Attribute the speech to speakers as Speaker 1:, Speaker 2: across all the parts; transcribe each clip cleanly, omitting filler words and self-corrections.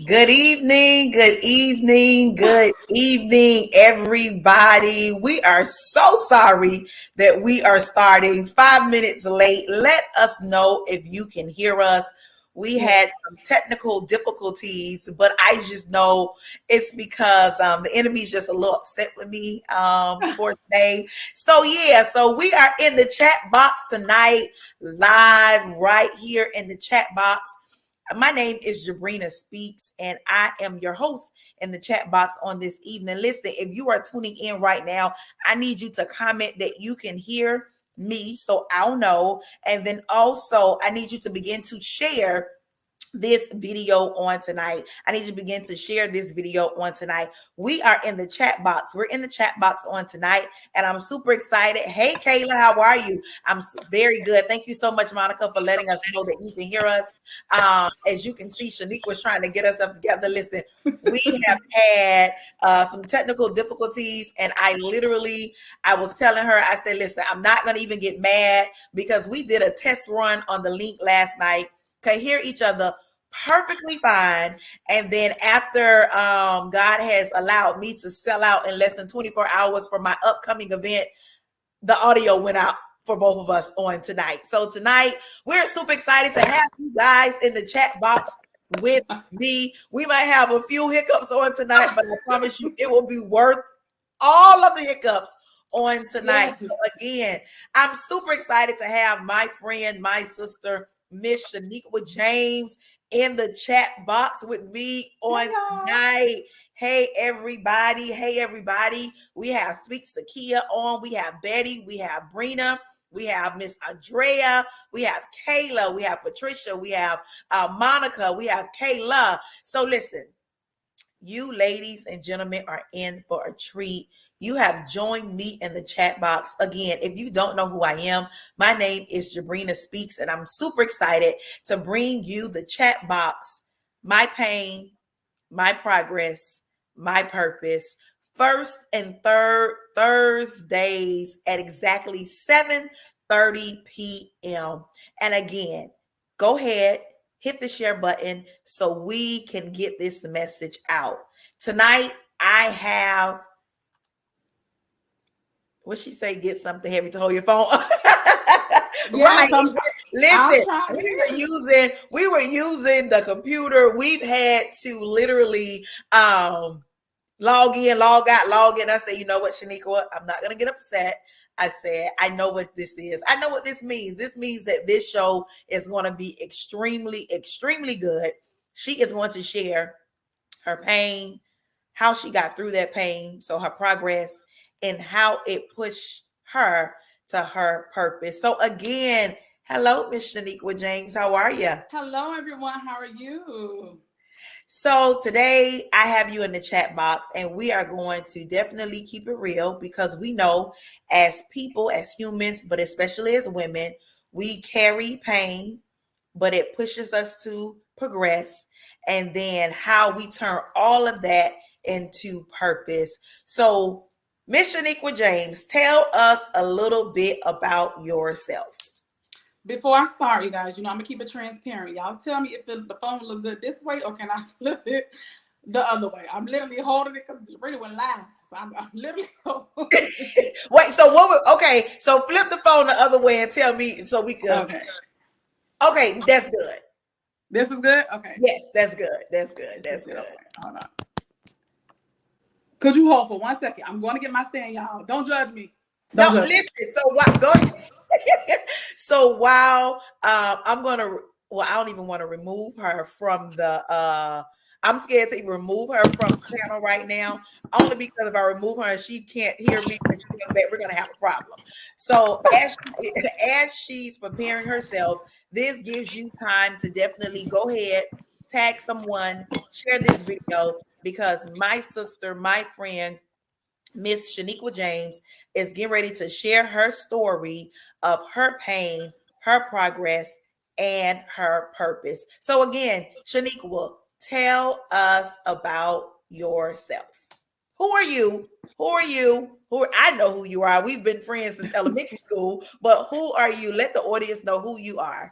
Speaker 1: Good evening, good evening, good evening, everybody. We are so sorry that we are starting 5 minutes late. Let us know if you can hear us. We had some technical difficulties, but I just know it's because the enemy's just a little upset with me for today. So we are in the chat box tonight, live right here in the chat box. My name is Jabrina Speaks, and I am your host in the chat box on this evening. Listen, if you are tuning in right now, I need you to comment that you can hear me so I'll know. And then also, I need you to begin to share this video on tonight. I need you to begin to share this video on tonight. We are in the chat box. We're in the chat box on tonight, and I'm super excited. Hey, Kayla, how are you? I'm very good. Thank you so much, Monica, for letting us know that you can hear us. As you can see, Shaniqua was trying to get us up together. Listen, we have had some technical difficulties, and I was telling her, I said, listen, I'm not going to even get mad because we did a test run on the link last night. Can hear each other perfectly fine. And then after God has allowed me to sell out in less than 24 hours for my upcoming event, the audio went out for both of us on tonight. So tonight, we're super excited to have you guys in the chat box with me. We might have a few hiccups on tonight, but I promise you it will be worth all of the hiccups on tonight.
Speaker 2: Yes.
Speaker 1: So again, I'm super excited to have my friend, my sister, Miss Shaniqua James in the chat box with me on tonight. Hey everybody. Hey everybody. We have Speak Sakia on. We have Betty. We have Brina. We have Miss Andrea. We have Kayla. We have Patricia. We have Monica. We have Kayla. So listen, you ladies and gentlemen are in for a treat. You have joined me in the chat box. Again, if you don't know who I am, my name is Jabrina Speaks, and I'm super excited to bring you the chat box, my pain, my progress, my purpose. First and third Thursdays at exactly 7:30 p.m. And again, go ahead, hit the share button so we can get this message out. Tonight, I have what she say, get something heavy to hold your phone. Right. Listen, we were using the computer. We've had to literally log in, log out, log in. I said, you know what, Shaniqua, I'm not gonna get upset. I said, I know what this is. I know what this means. This means that this show is going to be extremely, extremely good. She is going to share her pain, how she got through that pain, so her progress, and how it pushed her to her purpose. So again, hello, Miss Shaniqua James. How are you?
Speaker 2: Hello, everyone. How are you?
Speaker 1: So today I have you in the chat box, and we are going to definitely keep it real because we know as people, as humans, but especially as women, we carry pain, but it pushes us to progress. And then how we turn all of that into purpose. So, Miss Shaniqua James, tell us a little bit about yourself.
Speaker 2: Before I start, you guys, I'm gonna keep it transparent. Y'all tell me if the phone look good this way or can I flip it the other way. I'm literally holding it because it's really went live. So I'm literally holding it.
Speaker 1: Wait, so okay, so flip the phone the other way and tell me so we can. Okay, that's good.
Speaker 2: This is good? Okay.
Speaker 1: Yes, that's good. That's good. That's good.
Speaker 2: Okay. Hold on. Could you hold for 1 second? I'm going to get my stand, y'all. Don't judge me.
Speaker 1: Don't judge listen. Me. So what? Go ahead. So while I'm gonna, I don't even want to remove her from the. I'm scared to even remove her from the panel right now, only because if I remove her and she can't hear me, we're gonna have a problem. So as she's preparing herself, this gives you time to definitely go ahead, tag someone, share this video because my sister, my friend, Miss Shaniqua James is getting ready to share her story of her pain, her progress, and her purpose. So again, Shaniqua, tell us about yourself. Who are you? Who are you? I know who you are. We've been friends since elementary school, but who are you? Let the audience know who you are.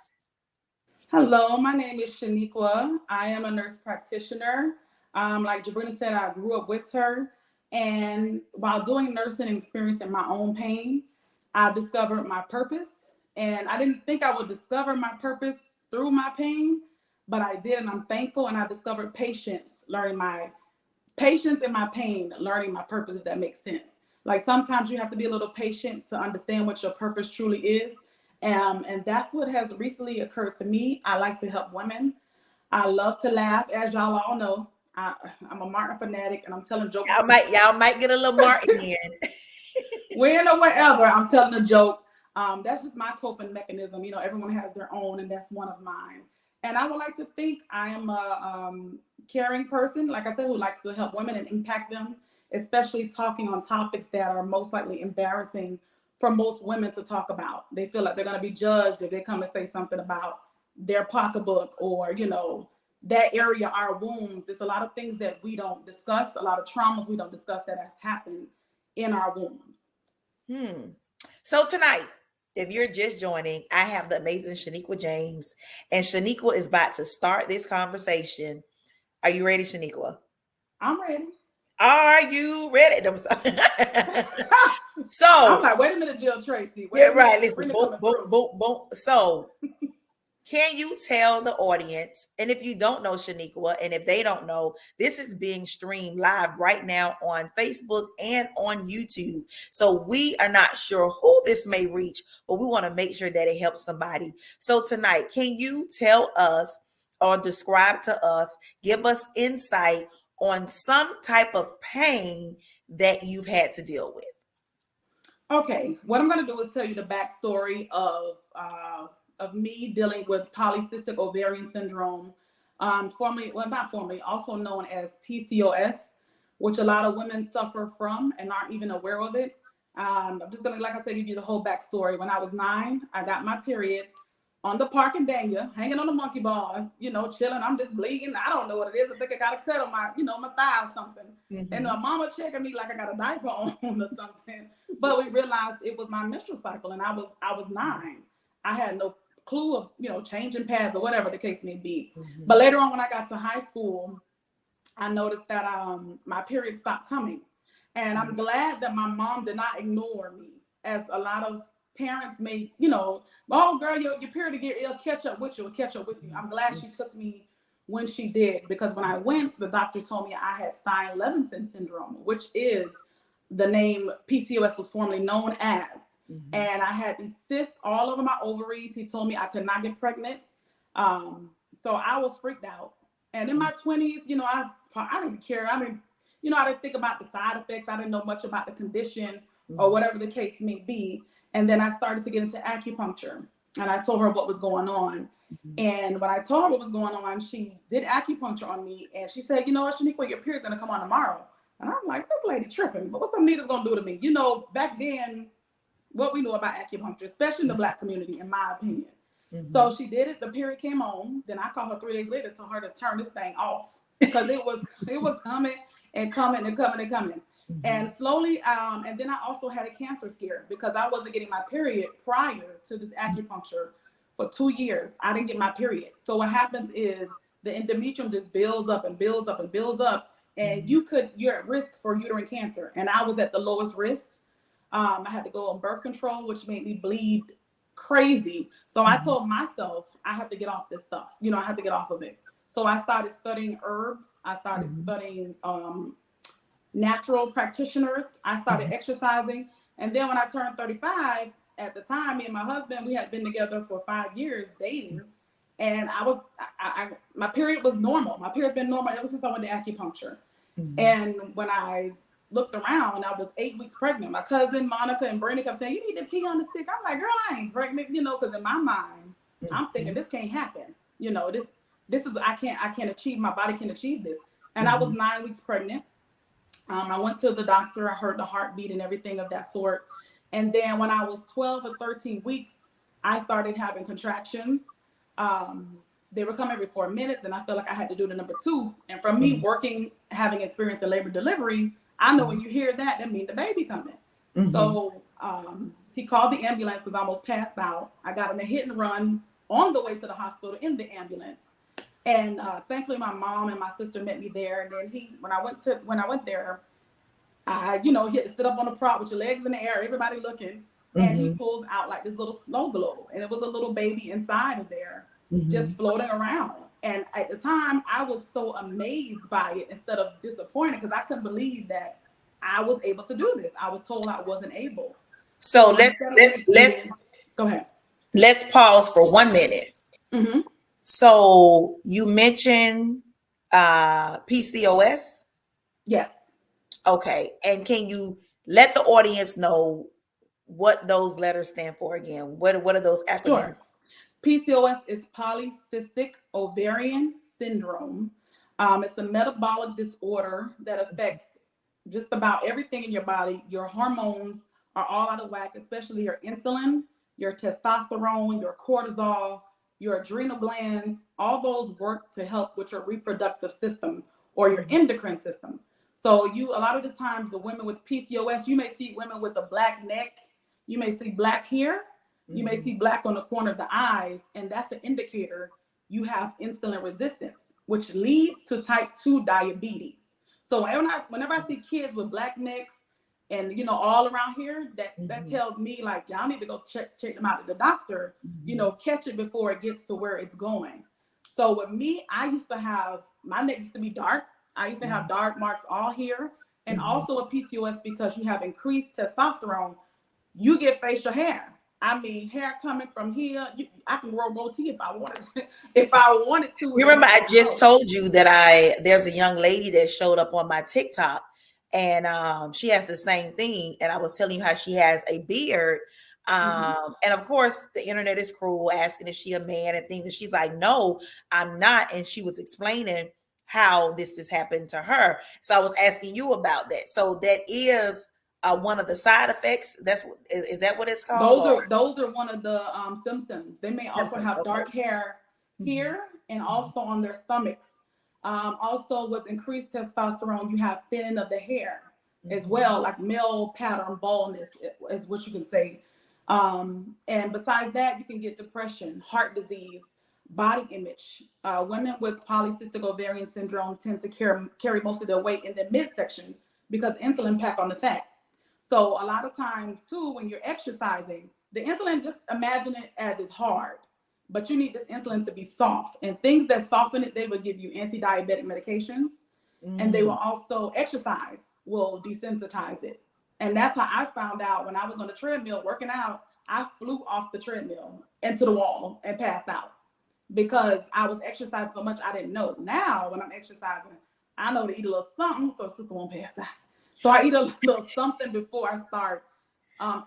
Speaker 2: Hello, my name is Shaniqua. I am a nurse practitioner. Like Jabrina said, I grew up with her. And while doing nursing and experiencing my own pain, I discovered my purpose. And I didn't think I would discover my purpose through my pain, but I did. And I'm thankful. And I discovered patience in my pain, learning my purpose, if that makes sense. Like sometimes you have to be a little patient to understand what your purpose truly is. And that's what has recently occurred to me. I like to help women. I love to laugh, as y'all all know. I'm a Martin fanatic, and I'm telling jokes.
Speaker 1: Y'all might get a little Martin in.
Speaker 2: When or wherever I'm telling a joke. That's just my coping mechanism. You know, everyone has their own, and that's one of mine. And I would like to think I am a caring person, like I said, who likes to help women and impact them, especially talking on topics that are most likely embarrassing for most women to talk about. They feel like they're going to be judged if they come and say something about their pocketbook or, you know, that area, our wombs. There's a lot of things that we don't discuss, a lot of traumas we don't discuss that has happened in our wombs.
Speaker 1: So tonight, if you're just joining, I have the amazing Shaniqua James, and Shaniqua is about to start this conversation. Are you ready, Shaniqua?
Speaker 2: I'm ready.
Speaker 1: Are you ready?
Speaker 2: I'm
Speaker 1: So,
Speaker 2: like, wait a minute, Jill Tracy. Wait
Speaker 1: yeah,
Speaker 2: a minute.
Speaker 1: right. Listen,
Speaker 2: Sabrina
Speaker 1: boom,
Speaker 2: coming
Speaker 1: boom,
Speaker 2: through.
Speaker 1: boom, boom. So, can you tell the audience, and if you don't know Shaniqua, and if they don't know, this is being streamed live right now on Facebook and on YouTube. So we are not sure who this may reach, but we want to make sure that it helps somebody. So tonight, can you tell us or describe to us, give us insight on some type of pain that you've had to deal with?
Speaker 2: Okay, what I'm going to do is tell you the backstory of me dealing with polycystic ovarian syndrome, formerly, well, not formerly, also known as PCOS, which a lot of women suffer from and aren't even aware of it. I'm just going to, like I said, give you the whole backstory. When I was 9, I got my period on the park in Dania, hanging on the monkey bars, you know, chilling. I'm just bleeding. I don't know what it is. I think I got a cut on my, you know, my thigh or something. And my mama checking me like I got a diaper on or something. But we realized it was my menstrual cycle, and I was 9. I had no clue of, you know, changing pads or whatever the case may be. But later on, when I got to high school, I noticed that my period stopped coming. And I'm glad that my mom did not ignore me, as a lot of parents may, you know, oh girl, your period, it'll catch up with you, I'm glad she took me when she did, because when I went, the doctor told me I had Stein-Levinson syndrome, which is the name PCOS was formerly known as. And I had these cysts all over my ovaries. He told me I could not get pregnant. So I was freaked out. And in my 20s, you know, I didn't care. I didn't think about the side effects. I didn't know much about the condition or whatever the case may be. And then I started to get into acupuncture, and I told her what was going on. And when I told her what was going on, she did acupuncture on me, and she said, you know what, Shaniqua, your period's gonna come on tomorrow. And I'm like, this lady tripping, but what's some needles gonna do to me? You know, back then, what we knew about acupuncture, especially in the Black community, in my opinion. So she did it, the period came on. Then I called her 3 days later, told her to turn this thing off, because it was coming and coming and coming and coming. And slowly, and then I also had a cancer scare, because I wasn't getting my period prior to this acupuncture for 2 years. I didn't get my period. So what happens is the endometrium just builds up and builds up and builds up, and you're at risk for uterine cancer. And I was at the lowest risk. I had to go on birth control, which made me bleed crazy. So I told myself I have to get off this stuff. You know, I have to get off of it. So I started studying herbs. I started studying natural practitioners. I started exercising. And then when I turned 35, at the time, me and my husband, we had been together for 5 years dating. And my period was normal. My period's been normal ever since I went to acupuncture. And when I looked around, I was 8 weeks pregnant. My cousin Monica and Brenda kept saying, you need to pee on the stick. I'm like, girl, I ain't pregnant, you know, because in my mind, I'm thinking this can't happen. You know, this is, I can't achieve, my body can't achieve this. And I was 9 weeks pregnant. I went to the doctor. I heard the heartbeat and everything of that sort. And then when I was 12 or 13 weeks, I started having contractions. They would come every 4 minutes, and I felt like I had to do the number 2. And from me working, having experience in labor delivery, I know when you hear that, that means the baby coming. So he called the ambulance because I almost passed out. I got in a hit and run on the way to the hospital in the ambulance. And thankfully, my mom and my sister met me there. And then when I went there, he had to sit up on the prop with your legs in the air, everybody looking, and he
Speaker 1: Mm-hmm.
Speaker 2: pulls out like this little snow globe, and it was a little baby inside of there,
Speaker 1: Mm-hmm.
Speaker 2: just floating around. And at the time, I was so amazed by it instead of disappointed because I couldn't believe that I was able to do this. I was told I wasn't able.
Speaker 1: So
Speaker 2: So
Speaker 1: let's
Speaker 2: instead of
Speaker 1: let's let's
Speaker 2: go ahead.
Speaker 1: let's pause for 1 minute.
Speaker 2: Mm-hmm.
Speaker 1: So you mentioned PCOS.
Speaker 2: Yes,
Speaker 1: Okay. And can you let the audience know what those letters stand for again? What are those
Speaker 2: sure.
Speaker 1: acronyms?
Speaker 2: PCOS is polycystic ovarian syndrome. It's a metabolic disorder that affects just about everything in your body. Your hormones are all out of whack, especially your insulin, your testosterone, your cortisol, your adrenal glands. All those work to help with your reproductive system or your
Speaker 1: Mhm.
Speaker 2: endocrine system. So a lot of the times, the women with PCOS, you may see women with a black neck, you may see black hair, you may
Speaker 1: Mhm.
Speaker 2: see black on the corner of the eyes, and that's the indicator you have insulin resistance, which leads to type 2 diabetes. So whenever I see kids with black necks and all around here, that
Speaker 1: Mhm.
Speaker 2: tells me like y'all need to go check them out at the doctor,
Speaker 1: Mhm.
Speaker 2: catch it before it gets to where it's going. So with me, I used to have my neck used to be dark. I used to have dark marks all here, and
Speaker 1: Mhm.
Speaker 2: also a PCOS because you have increased testosterone, you get facial hair. I mean, hair coming from here. I can grow goatee if I wanted, if I wanted to,
Speaker 1: You
Speaker 2: and
Speaker 1: remember
Speaker 2: let
Speaker 1: I
Speaker 2: it
Speaker 1: just
Speaker 2: grow.
Speaker 1: told you that there's a young lady that showed up on my TikTok, and she has the same thing, and I was telling you how she has a beard.
Speaker 2: Mm-hmm.
Speaker 1: And of course the internet is cruel, asking is she a man and things, and she's like, no, I'm not. And she was explaining how this has happened to her. So I was asking you about that. So that is one of the side effects. Is that what it's called,
Speaker 2: Those
Speaker 1: or
Speaker 2: are those are one of the symptoms. They may also
Speaker 1: symptoms?
Speaker 2: have
Speaker 1: Okay.
Speaker 2: dark hair
Speaker 1: Mhm.
Speaker 2: here and
Speaker 1: Mhm.
Speaker 2: also on their stomachs. Also, with increased testosterone, you have thinning of the hair as
Speaker 1: Mhm.
Speaker 2: well, like male pattern baldness is what you can say. And besides that, you can get depression, heart disease, body image. Women with polycystic ovarian syndrome tend to carry most of their weight in the midsection because insulin pack on the fat. So a lot of times too, when you're exercising, the insulin, just imagine it as it's hard, but you need this insulin to be soft. And things that soften it, they will give you anti-diabetic medications, and they will
Speaker 1: Mm.
Speaker 2: also exercise will desensitize it. And that's how I found out when I was on the treadmill working out. I flew off the treadmill into the wall and passed out because I was exercising so much I didn't know. Now when I'm exercising, I know to eat a little something so sister won't pass out. So I eat a little something before I start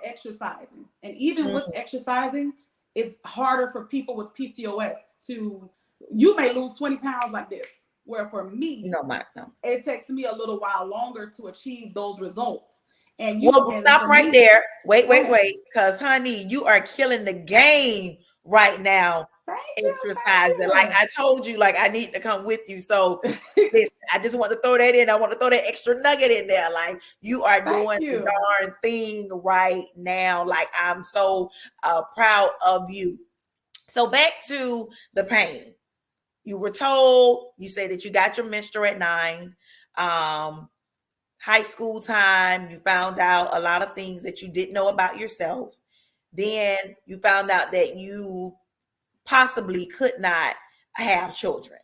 Speaker 2: exercising. And even with
Speaker 1: Mm.
Speaker 2: exercising, it's harder for people with PCOS to, you may lose 20 pounds like this. Where for me,
Speaker 1: No, no.
Speaker 2: it takes me a little while longer to achieve those results.
Speaker 1: Well,
Speaker 2: And
Speaker 1: stop
Speaker 2: for
Speaker 1: right
Speaker 2: me,
Speaker 1: there. Wait,
Speaker 2: go
Speaker 1: wait,
Speaker 2: ahead.
Speaker 1: wait. Because, honey, you are killing the game right now.
Speaker 2: Thank
Speaker 1: Exercising. Like I told you, like I need to come with you. So,
Speaker 2: you. Thank you.
Speaker 1: listen, I just want to throw that in. I want to throw that extra nugget in there. Like you are
Speaker 2: Thank
Speaker 1: doing the
Speaker 2: you.
Speaker 1: darn thing right now. Like I'm so proud of you. So, back to the pain. You were told, you say that you got your menstrual at 9. Um, High school time, you found out a lot of things that you didn't know about yourself.
Speaker 2: Yes.
Speaker 1: Then you found out that you possibly could not have children.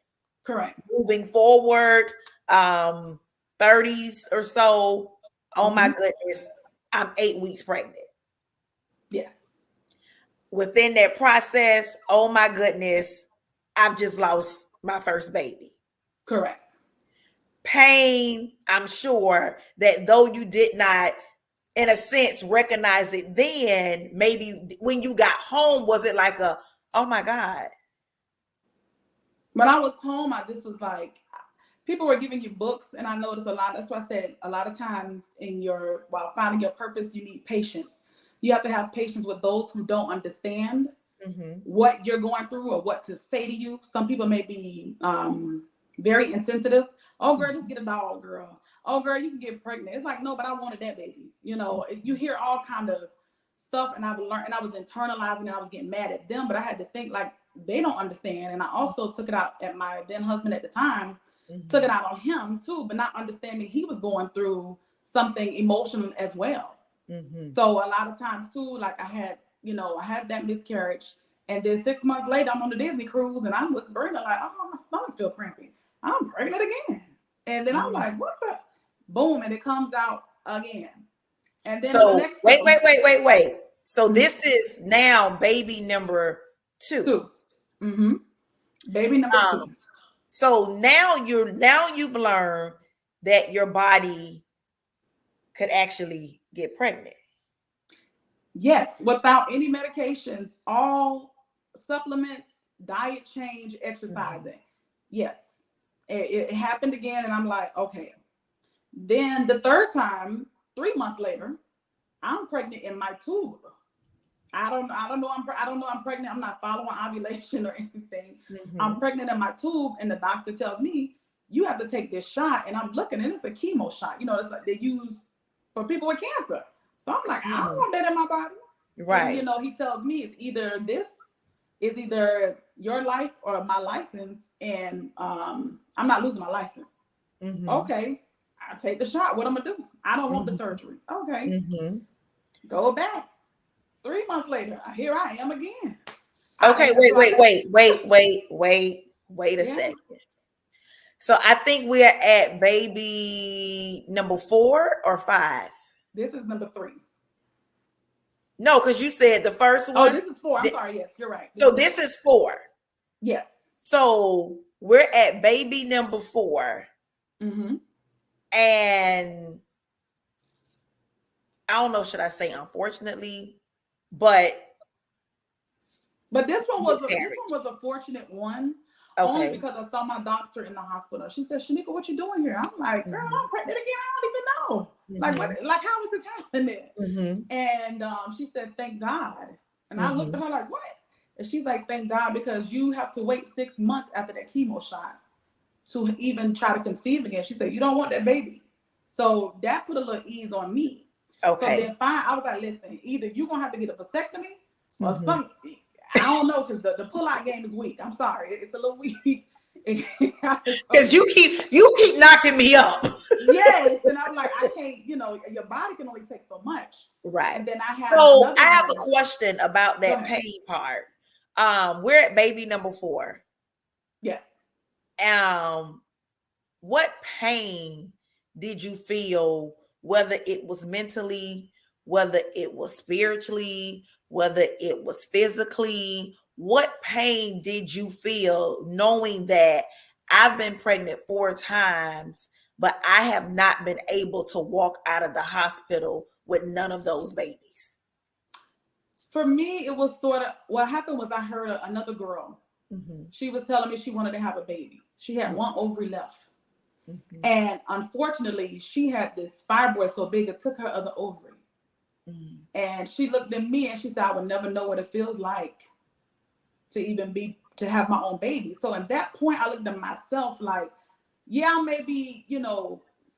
Speaker 2: Correct.
Speaker 1: Moving forward, 30s or so, oh my
Speaker 2: Mm-hmm.
Speaker 1: goodness, I'm 8 weeks pregnant.
Speaker 2: Yes.
Speaker 1: Within that process, oh my goodness, I've just lost my first baby.
Speaker 2: Correct.
Speaker 1: Pain, I'm sure that though you did not in a sense recognize it then, maybe when you got home, was it like a, oh my God?
Speaker 2: When I was home, I just was like, people were giving you books, and I noticed a lot. That's why I said a lot of times while finding your purpose, you need patience. You have to have patience with those who don't understand
Speaker 1: Mm-hmm.
Speaker 2: what you're going through or what to say to you. Some people may be very insensitive. Oh, girl, just get a dog, girl. Oh, girl, you can get pregnant. It's like, no, but I wanted that baby. You hear all kind of stuff, and I've learned, and I was internalizing, and I was getting mad at them, but I had to think like they don't understand. And I also took it out at my then husband at the time, took it out on him too, but not understanding he was going through something emotional as well. So a lot of times too, like I had that miscarriage, and then 6 months later I'm on the Disney cruise, and I'm with Brenda like, oh, my stomach feel crampy, I'm pregnant again. And then I'm like, what the boom, and it comes out again. And then
Speaker 1: so
Speaker 2: the next
Speaker 1: wait. So this is now baby number 2.
Speaker 2: Baby number 2.
Speaker 1: So now you've learned that your body could actually get pregnant.
Speaker 2: Yes, without any medications, all supplements, diet change, exercising. Yes, it happened again, and I'm like, okay. Then the third time, 3 months later, I'm pregnant in my tube. I don't know I'm pregnant. I'm not following ovulation or anything. I'm pregnant in my tube, and the doctor tells me you have to take this shot. And I'm looking, and it's a chemo shot. It's like they use for people with cancer. So I'm like, I don't want that in my body.
Speaker 1: Right.
Speaker 2: And, he tells me it's either your life or my license, and I'm not losing my license. Okay, I take the shot. What I'm gonna do? I don't want the surgery. Okay, go back. 3 months later, here I am again.
Speaker 1: Okay, wait a second. So I think we're at baby number 4 or 5.
Speaker 2: This is number 3.
Speaker 1: No, because you said the first one.
Speaker 2: Oh, this is 4. I'm sorry. Yes, you're right.
Speaker 1: So this is 4.
Speaker 2: Yes.
Speaker 1: So we're at baby number 4. And I don't know, should I say unfortunately, but
Speaker 2: this one was a fortunate one. Okay. Only because I saw my doctor in the hospital. She said, Shaniqua, what you doing here? I'm like, girl, I'm pregnant again. I don't even know. Like how is this happening? And she said, thank God. And I looked at her like, what? And she's like, thank God, because you have to wait 6 months after that chemo shot to even try to conceive again. She said, you don't want that baby. So that put a little ease on me. Okay. So then fine, I was like, listen, either you're going to have to get a vasectomy or something. I don't know, because the pull-out game is weak. I'm sorry. It's a little weak.
Speaker 1: Because you keep knocking me up.
Speaker 2: Yes. And I'm like, I can't, your body can only take so much.
Speaker 1: Right.
Speaker 2: And then I have
Speaker 1: a question about that pain part. We're at baby number 4.
Speaker 2: Yes.
Speaker 1: What pain did you feel, whether it was mentally, whether it was spiritually, whether it was physically? What pain did you feel knowing that I've been pregnant 4 times, but I have not been able to walk out of the hospital with none of those babies?
Speaker 2: For me, it was sort of, what happened was I heard another girl. She was telling me she wanted to have a baby. She had one ovary left. And unfortunately, she had this fibroid so big it took her other ovary. And she looked at me and she said, I would never know what it feels like to have my own baby. So at that point, I looked at myself like, yeah, I may be,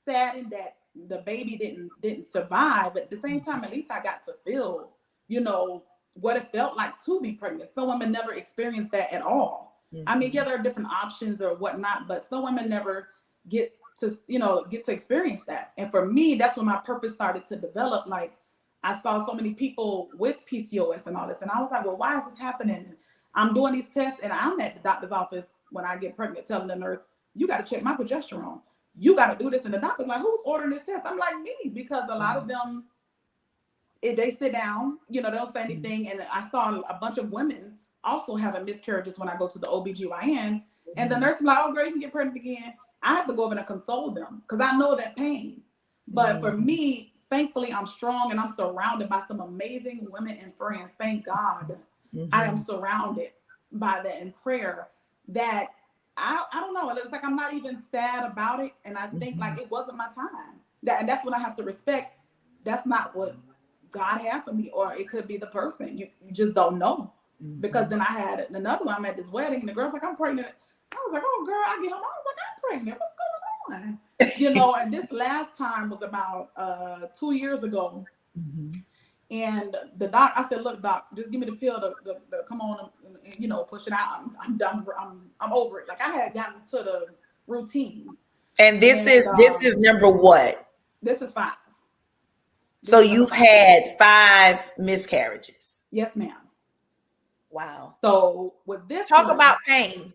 Speaker 2: saddened that the baby didn't survive, but at the same time, at least I got to feel, what it felt like to be pregnant. Some women never experienced that at all. I mean, yeah, there are different options or whatnot, but some women never get to experience that. And for me, that's when my purpose started to develop. Like, I saw so many people with PCOS and all this, and I was like, well, why is this happening? I'm doing these tests, and I'm at the doctor's office when I get pregnant telling the nurse, you got to check my progesterone. You got to do this. And the doctor's like, who's ordering this test? I'm like, me, because a lot of them, if they sit down, they don't say anything. And I saw a bunch of women also having miscarriages when I go to the OBGYN. And the nurse is like, oh, girl, you can get pregnant again. I have to go over and console them because I know that pain. But for me, thankfully, I'm strong and I'm surrounded by some amazing women and friends. Thank God. I am surrounded by that in prayer that I don't know. It's like I'm not even sad about it. And I think like it wasn't my time. And that's what I have to respect. That's not what God had for me, or it could be the person. You just don't know. Because then I had another one. I'm at this wedding and the girl's like, I'm pregnant. I was like, oh, girl, I get home. I was like, I'm pregnant. What's going on? And this last time was about 2 years ago. And the doc, I said, look, doc, just give me the pill to come on and, you know, push it out. I'm done. I'm over it. Like I had gotten to the routine.
Speaker 1: And this
Speaker 2: And
Speaker 1: is this is number what?
Speaker 2: this is 5.
Speaker 1: So
Speaker 2: This is number
Speaker 1: you've
Speaker 2: 5.
Speaker 1: had 5 miscarriages.
Speaker 2: Yes, ma'am.
Speaker 1: Wow.
Speaker 2: So with this
Speaker 1: Talk about
Speaker 2: one,
Speaker 1: pain.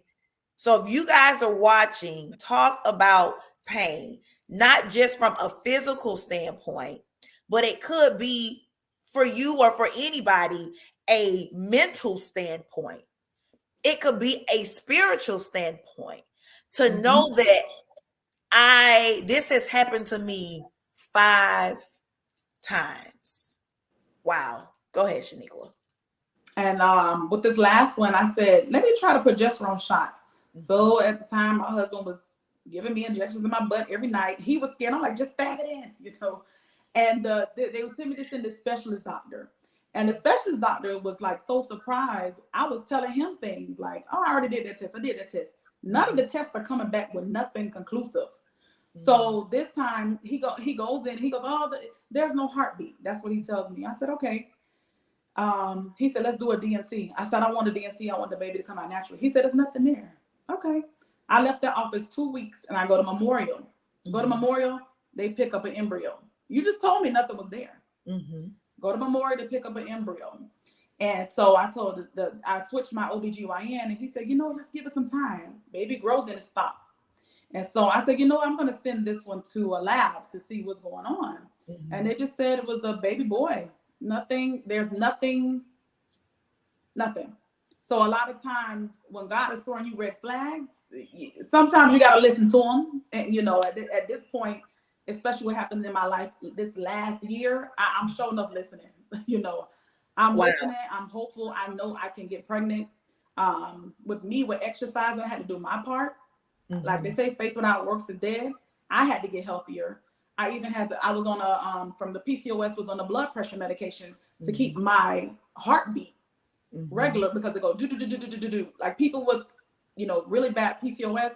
Speaker 1: So if you guys are watching, talk about pain, not just from a physical standpoint, but it could be for you or for anybody a mental standpoint. It could be a spiritual standpoint to
Speaker 2: mm-hmm.
Speaker 1: know that this has happened to me 5 times. Wow. Go ahead, Shaniqua.
Speaker 2: And with this last one, I said, let me try the progesterone shot.
Speaker 1: Mhm.
Speaker 2: So at the time, my husband was giving me injections in my butt every night. He was scared. I'm like, just stab it in, you know. And they would send me this in the specialist doctor. And the specialist doctor was like so surprised. I was telling him things like, oh, I already did that test. I did that test. None of
Speaker 1: Mhm.
Speaker 2: the tests are coming back with nothing conclusive.
Speaker 1: Mhm.
Speaker 2: So this time he goes in, he goes, oh, there's no heartbeat. That's what he tells me. I said, okay. He said, let's do a DNC. I said, I want a DNC. I want the baby to come out naturally. He said, there's nothing there. Okay. I left that office 2 weeks and I go to Memorial. Go to
Speaker 1: Mhm.
Speaker 2: Memorial, they pick up an embryo. You just told me nothing was there.
Speaker 1: Mhm.
Speaker 2: Go to Memorial to pick up an embryo. And so I told I switched my OBGYN and he said, you know, let's give it some time. Baby growth, then it stopped. And so I said, you know, I'm going to send this one to a lab to see what's going on. And
Speaker 1: Mhm.
Speaker 2: they just said it was a baby boy. Nothing, there's nothing. So a lot of times when God is throwing you red flags, sometimes you got to listen to them. And you know, at this point, especially what happened in my life this last year, I'm showing up listening. You know, I'm
Speaker 1: Wow.
Speaker 2: listening. I'm hopeful. I know I can get pregnant. With me, with exercise, I had to do my part. Like they
Speaker 1: Mhm.
Speaker 2: say, faith without works is dead. I had to get healthier. I even had I was on from the PCOS was on a blood pressure medication to keep
Speaker 1: Mhm.
Speaker 2: my heartbeat
Speaker 1: Mhm.
Speaker 2: regular because they go do do do do do do do. Like people with, you know, really bad PCOS,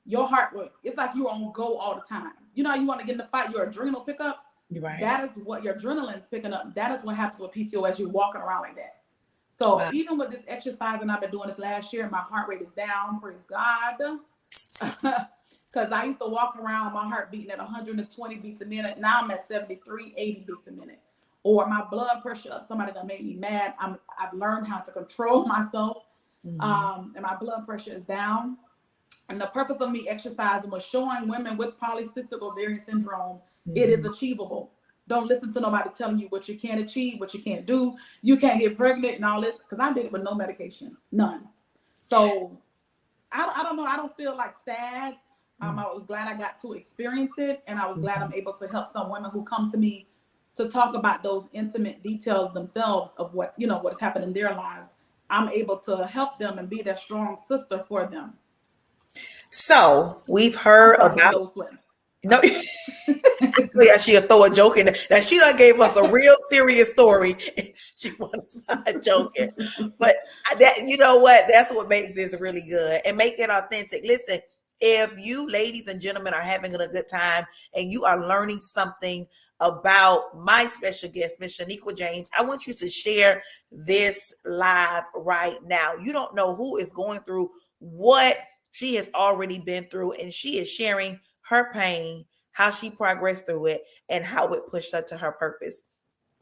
Speaker 2: your heart will. It's like you're on go all the time. You know, how you want to get in the fight, your adrenal pickup.
Speaker 1: You're right.
Speaker 2: That is what your adrenaline's picking up. That is what happens with PCOS. You're walking around like that. So
Speaker 1: Wow.
Speaker 2: even with this exercise, and I've been doing this last year, my heart rate is down. Praise God. Because I used to walk around my heart beating at 120 beats a minute. Now I'm at 73, 80 beats a minute. Or my blood pressure up. Somebody that made me mad. I've learned how to control myself,
Speaker 1: Mhm.
Speaker 2: and my blood pressure is down. And the purpose of me exercising was showing women with polycystic ovarian syndrome it is
Speaker 1: Mhm.
Speaker 2: achievable. Don't listen to nobody telling you what you can't achieve, what you can't do. You can't get pregnant and all this. Because I did it with no medication, none. So I don't know. I don't feel like sad. I was glad I got to experience it, and I was glad I'm
Speaker 1: Mhm.
Speaker 2: able to help some women who come to me to talk about those intimate details themselves of what, you know, what's happened in their lives. I'm able to help them and be that strong sister for them.
Speaker 1: So we've
Speaker 2: I'm
Speaker 1: heard
Speaker 2: sorry, my
Speaker 1: about
Speaker 2: nose sweating.
Speaker 1: no. Yeah, she'll throw a joke in there. Now she done gave us a real serious story. And she wants to start joking, but that you know what? That's what makes this really good and make it authentic. Listen, if you ladies and gentlemen are having a good time and you are learning something about my special guest, Miss Shaniqua James, I want you to share this live right now. You don't know who is going through what she has already been through, and she is sharing her pain, how she progressed through it, and how it pushed her to her purpose.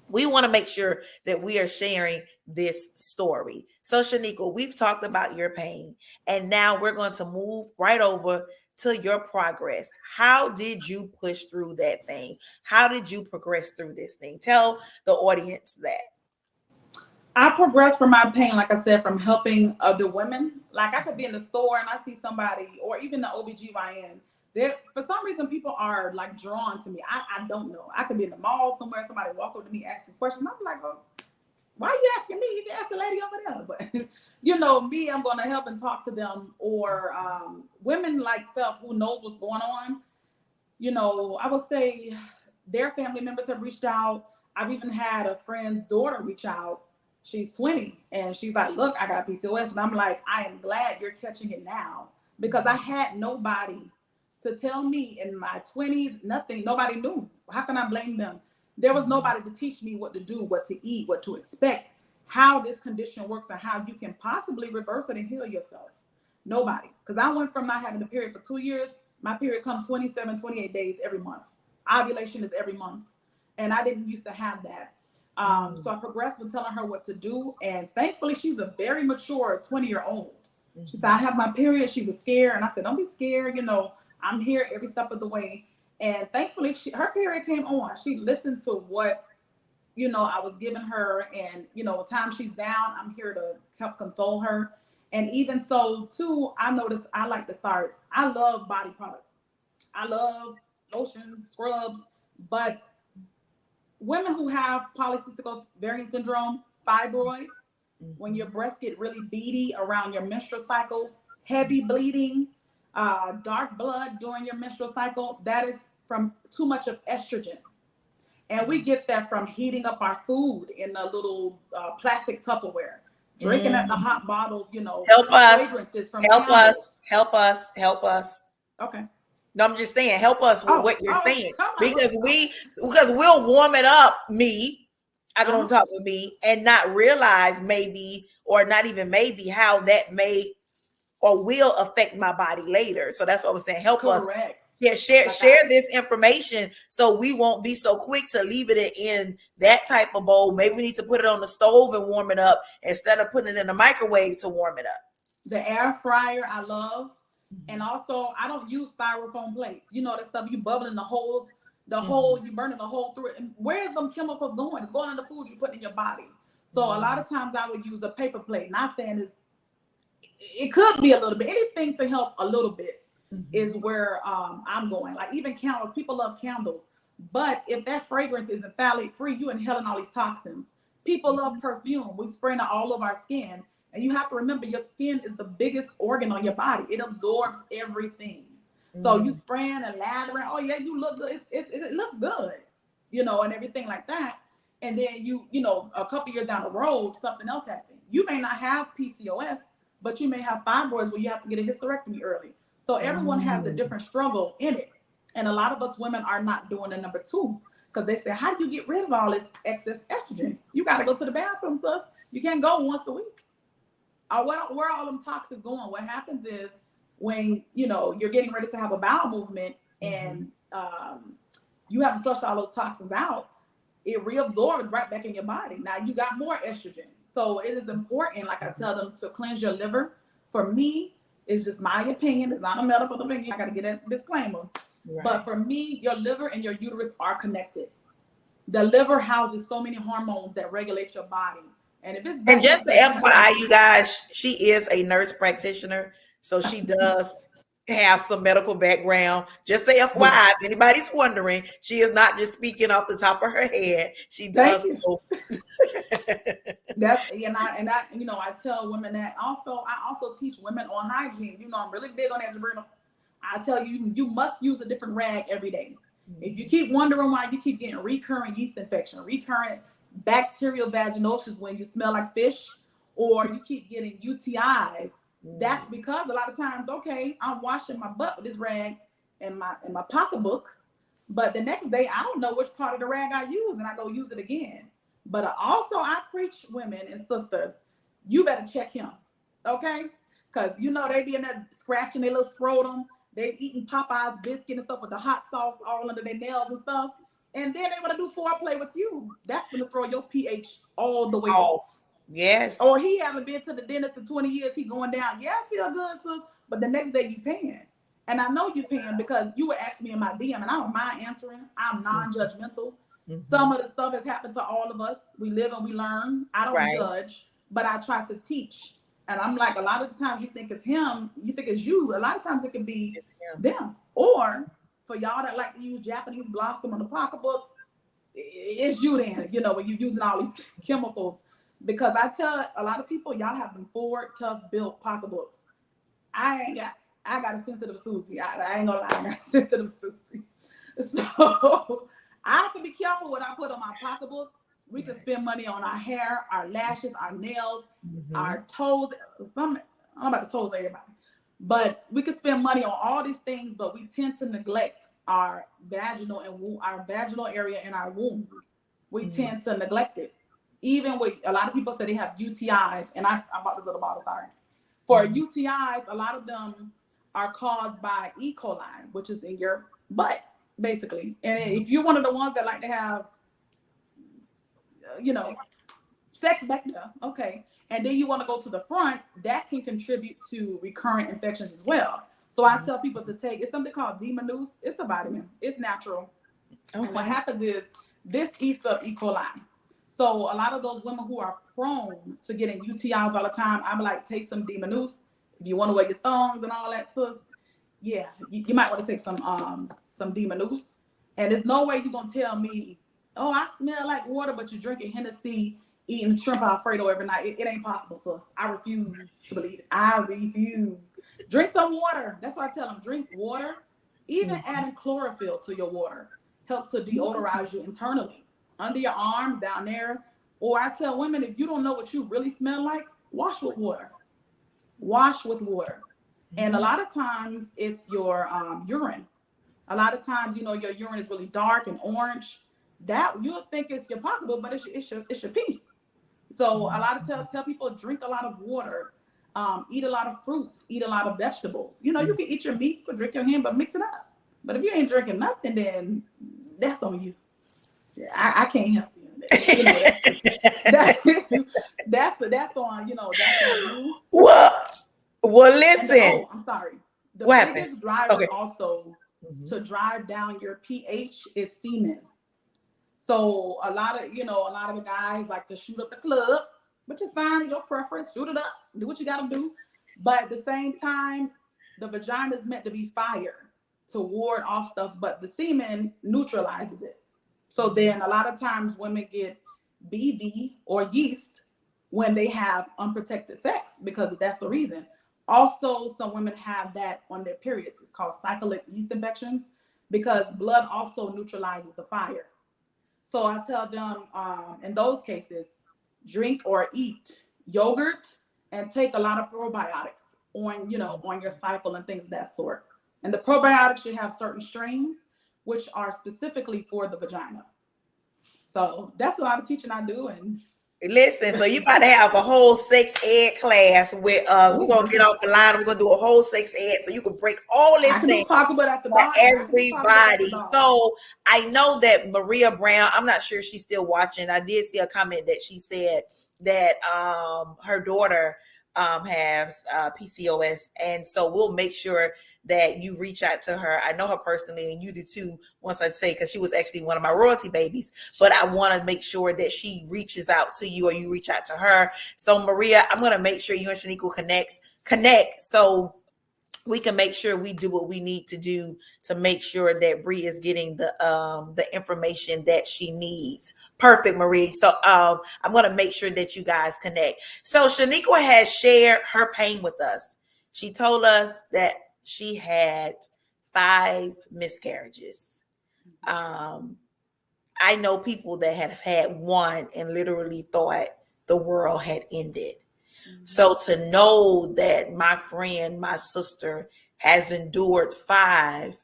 Speaker 1: We want to make sure that we are sharing this story. So, Shaniqua, we've talked about your pain, and now we're going to move right over to your progress. How did you push through that thing? How did you progress through this thing? Tell the audience that.
Speaker 2: I progressed from my pain, like I said, from helping other women. Like I could be in the store and I see somebody, or even the OBGYN. There, for some reason, people are like drawn to me. I don't know. I could be in the mall somewhere, somebody walk over to me asking questions. I'm like, well, why are you asking me? You can ask the lady over there. But you know, me, I'm going to help and talk to them. Or women like self who knows what's going on. You know, I would say their family members have reached out. I've even had a friend's daughter reach out. She's 20 and she's like, look, I got PCOS. And I'm like, I am glad you're catching it now because I had nobody to tell me in my 20s, nothing, nobody knew. How can I blame them? There was nobody to teach me what to do, what to eat, what to expect, how this condition works, and how you can possibly reverse it and heal yourself. Nobody. Because I went from not having a period for 2 years. My period comes 27, 28 days every month. Ovulation is every month. And I didn't used to have that. So I progressed with telling her what to do. And thankfully, she's a very mature 20-year-old. She said, I have my period. She was scared. And I said, don't be scared. You know, I'm here every step of the way. And thankfully, her period came on. She listened to what, you know, I was giving her. And, you know, time she's down, I'm here to help console her. And even so, too, I noticed I like to start. I love body products. I love lotion, scrubs. But women who have polycystic ovarian syndrome, fibroids, when your breasts get really beady around your menstrual cycle, heavy bleeding, dark blood during your menstrual cycle, that is from too much of estrogen. And we get that from heating up our food in a little plastic Tupperware, drinking at the hot bottles, you know,
Speaker 1: help us,
Speaker 2: fragrances from
Speaker 1: help
Speaker 2: candles.
Speaker 1: us, help us, help us.
Speaker 2: Okay.
Speaker 1: No, I'm just saying, help us with what you're saying, because we'll warm it up. I can only talk with me and not realize maybe, or not even maybe, how that may or will affect my body later. So that's what I was saying. Help us. Yeah, share this information so we won't be so quick to leave it in that type of bowl. Maybe we need to put it on the stove and warm it up instead of putting it in the microwave to warm it up.
Speaker 2: The air fryer I love. And also, I don't use styrofoam plates. You know, that stuff you bubbling the holes, you burning the hole through it. And where is them chemicals going? It's going in the food you put in your body. So a lot of times I would use a paper plate. Not saying it could be a little bit. Anything to help a little bit is where I'm going. Like even candles, people love candles. But if that fragrance isn't phthalate free, you inhaling all these toxins. People love perfume. We spraying it all over our skin. And you have to remember, your skin is the biggest organ on your body. It absorbs everything. So you spraying and lathering. Oh yeah, you look good. It looks good, you know, and everything like that. And then you know, a couple years down the road, something else happened. You may not have PCOS, but you may have fibroids where you have to get a hysterectomy early. So everyone has a different struggle in it. And a lot of us women are not doing the number 2 because they say, how do you get rid of all this excess estrogen? You got to go to the bathroom, sis. You can't go once a week. Where are all them toxins going? What happens is when, you know, you're getting ready to have a bowel movement and you haven't flushed all those toxins out, it reabsorbs right back in your body. Now you got more estrogen. So it is important, like I tell them, to cleanse your liver. For me, it's just my opinion. It's not a medical opinion. I got to get a disclaimer. Right. But for me, your liver and your uterus are connected. The liver houses so many hormones that regulate your body. And if it's
Speaker 1: and just the FYI, you guys, she is a nurse practitioner, so she does have some medical background. Just the FYI, if anybody's wondering, she is not just speaking off the top of her head. She does.
Speaker 2: That's and I you know, I tell women that also. I also teach women on hygiene. You know, I'm really big on that, Sabrina. I tell you, you must use a different rag every day. If you keep wondering why you keep getting recurrent yeast infection, recurrent bacterial vaginosis when you smell like fish, or you keep getting UTIs, that's because a lot of times, okay, I'm washing my butt with this rag in my pocketbook, but the next day I don't know which part of the rag I use, and I go use it again. But also I preach women and sisters, you better check him, okay? Because you know they be in there scratching their little scrotum, they eating Popeye's biscuit and stuff with the hot sauce all under their nails and stuff. And then they want to do foreplay with you. That's going to throw your pH all the way off.
Speaker 1: Yes.
Speaker 2: Or he haven't been to the dentist in 20 years. He going down. Yeah, I feel good, sis. But the next day you paying. And I know you paying because you would ask me in my DM, and I don't mind answering. I'm non-judgmental. Some of the stuff has happened to all of us. We live and we learn. I don't judge, but I try to teach. And I'm like, a lot of the times you think it's him, you think it's you. A lot of times it can be them. Or for y'all that like to use Japanese blossom on the pocketbooks, it's you then, you know, when you're using all these chemicals. Because I tell a lot of people, y'all have them forward, tough, built pocketbooks. I got a sensitive Susie. I ain't gonna lie, I got a sensitive Susie. So I have to be careful what I put on my pocketbook. We can spend money on our hair, our lashes, our nails, our toes. I'm about to toes everybody. But we could spend money on all these things, but we tend to neglect our vaginal and our vaginal area in our wombs, we tend to neglect it. Even with a lot of people say they have UTIs, and I'm about this little bottle, sorry. For UTIs, a lot of them are caused by E. coli, which is in your butt, basically. And if you're one of the ones that like to have, you know, sex back there, okay, and then you want to go to the front, that can contribute to recurrent infections as well. So I tell people to take, it's something called Demonuse. It's a vitamin. It's natural. Okay. And what happens is this eats up E. coli. So a lot of those women who are prone to getting UTIs all the time, I'm like, take some Demonuse. If you want to wear your thongs and all that stuff, yeah, you might want to take some Demonuse. And there's no way you're gonna tell me, oh, I smell like water, but you're drinking Hennessy, eating shrimp Alfredo every night. It ain't possible, sis. I refuse to believe it. I refuse. Drink some water. That's why I tell them, drink water. Even adding chlorophyll to your water helps to deodorize you internally, under your arms, down there. Or I tell women, if you don't know what you really smell like, wash with water. Wash with water. And a lot of times it's your urine. A lot of times, your urine is really dark and orange. That you'll think it's your pocketbook, but it's your pee. So a lot of tell people, drink a lot of water, eat a lot of fruits, eat a lot of vegetables. You can eat your meat, you can drink your ham, but mix it up. But if you ain't drinking nothing, then that's on you. I can't help you. That's on you.
Speaker 1: Well, listen.
Speaker 2: I'm sorry. The
Speaker 1: what
Speaker 2: biggest
Speaker 1: happened?
Speaker 2: driver also to drive down your pH is semen. So a lot of the guys like to shoot up the club, which is fine, it's your preference. Shoot it up, do what you gotta do. But at the same time, the vagina is meant to be fire to ward off stuff, but the semen neutralizes it. So then a lot of times women get BV or yeast when they have unprotected sex, because that's the reason. Also, some women have that on their periods. It's called cyclic yeast infections, because blood also neutralizes the fire. So I tell them, in those cases, drink or eat yogurt and take a lot of probiotics on your cycle and things of that sort. And the probiotics should have certain strains which are specifically for the vagina. So that's a lot of teaching I do. And
Speaker 1: listen, so you got to have a whole sex ed class with us. We're gonna get off the line. We're gonna do a whole sex ed so you can break all this thing for everybody. So I know that Maria Brown, I'm not sure she's still watching. I did see a comment that she said that her daughter has PCOS, and so we'll make sure that you reach out to her. I know her personally, and you do too, once I say, because she was actually one of my royalty babies, but I want to make sure that she reaches out to you or you reach out to her. So Maria, I'm going to make sure you and Shaniqua connect so we can make sure we do what we need to do to make sure that Bree is getting the information that she needs. Perfect, Marie. So I'm going to make sure that you guys connect. So Shaniqua has shared her pain with us. She told us that she had 5 miscarriages. I know people that have had one and literally thought the world had ended. So to know that my friend, my sister, has endured 5,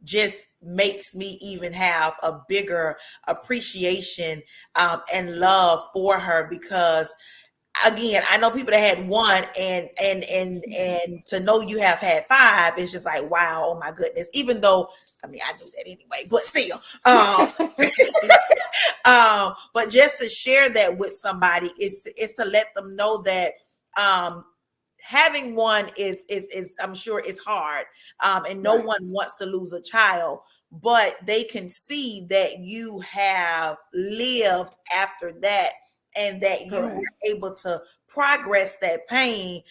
Speaker 1: just makes me even have a bigger appreciation and love for her, because again, I know people that had 1 and to know you have had 5, it's just like, wow, oh my goodness. Even though, I mean, I knew that anyway, but still, but just to share that with somebody is to let them know that having one is I'm sure it's hard, and no one wants to lose a child, but they can see that you have lived after that, and that you were able to progress that pain,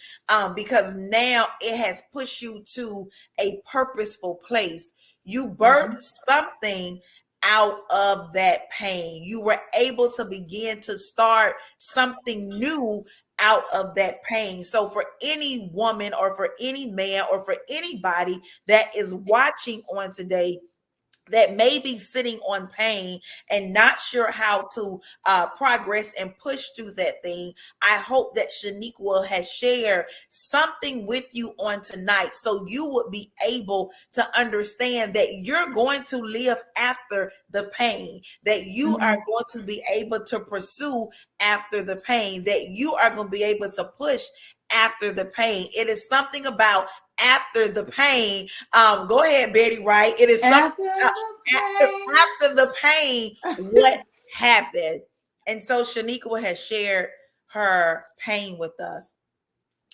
Speaker 1: because now it has pushed you to a purposeful place. You birthed something out of that pain. You were able to begin to start something new out of that pain. So for any woman or for any man or for anybody that is watching on today, that may be sitting on pain and not sure how to progress and push through that thing, I hope that Shaniqua has shared something with you on tonight so you would be able to understand that you're going to live after the pain, that you are going to be able to pursue after the pain, that you are going to be able to push after the pain. It is something about after the pain. Go ahead, Betty. Right? It is something
Speaker 2: After the
Speaker 1: after,
Speaker 2: pain.
Speaker 1: after the pain. What happened? And so Shaniqua has shared her pain with us.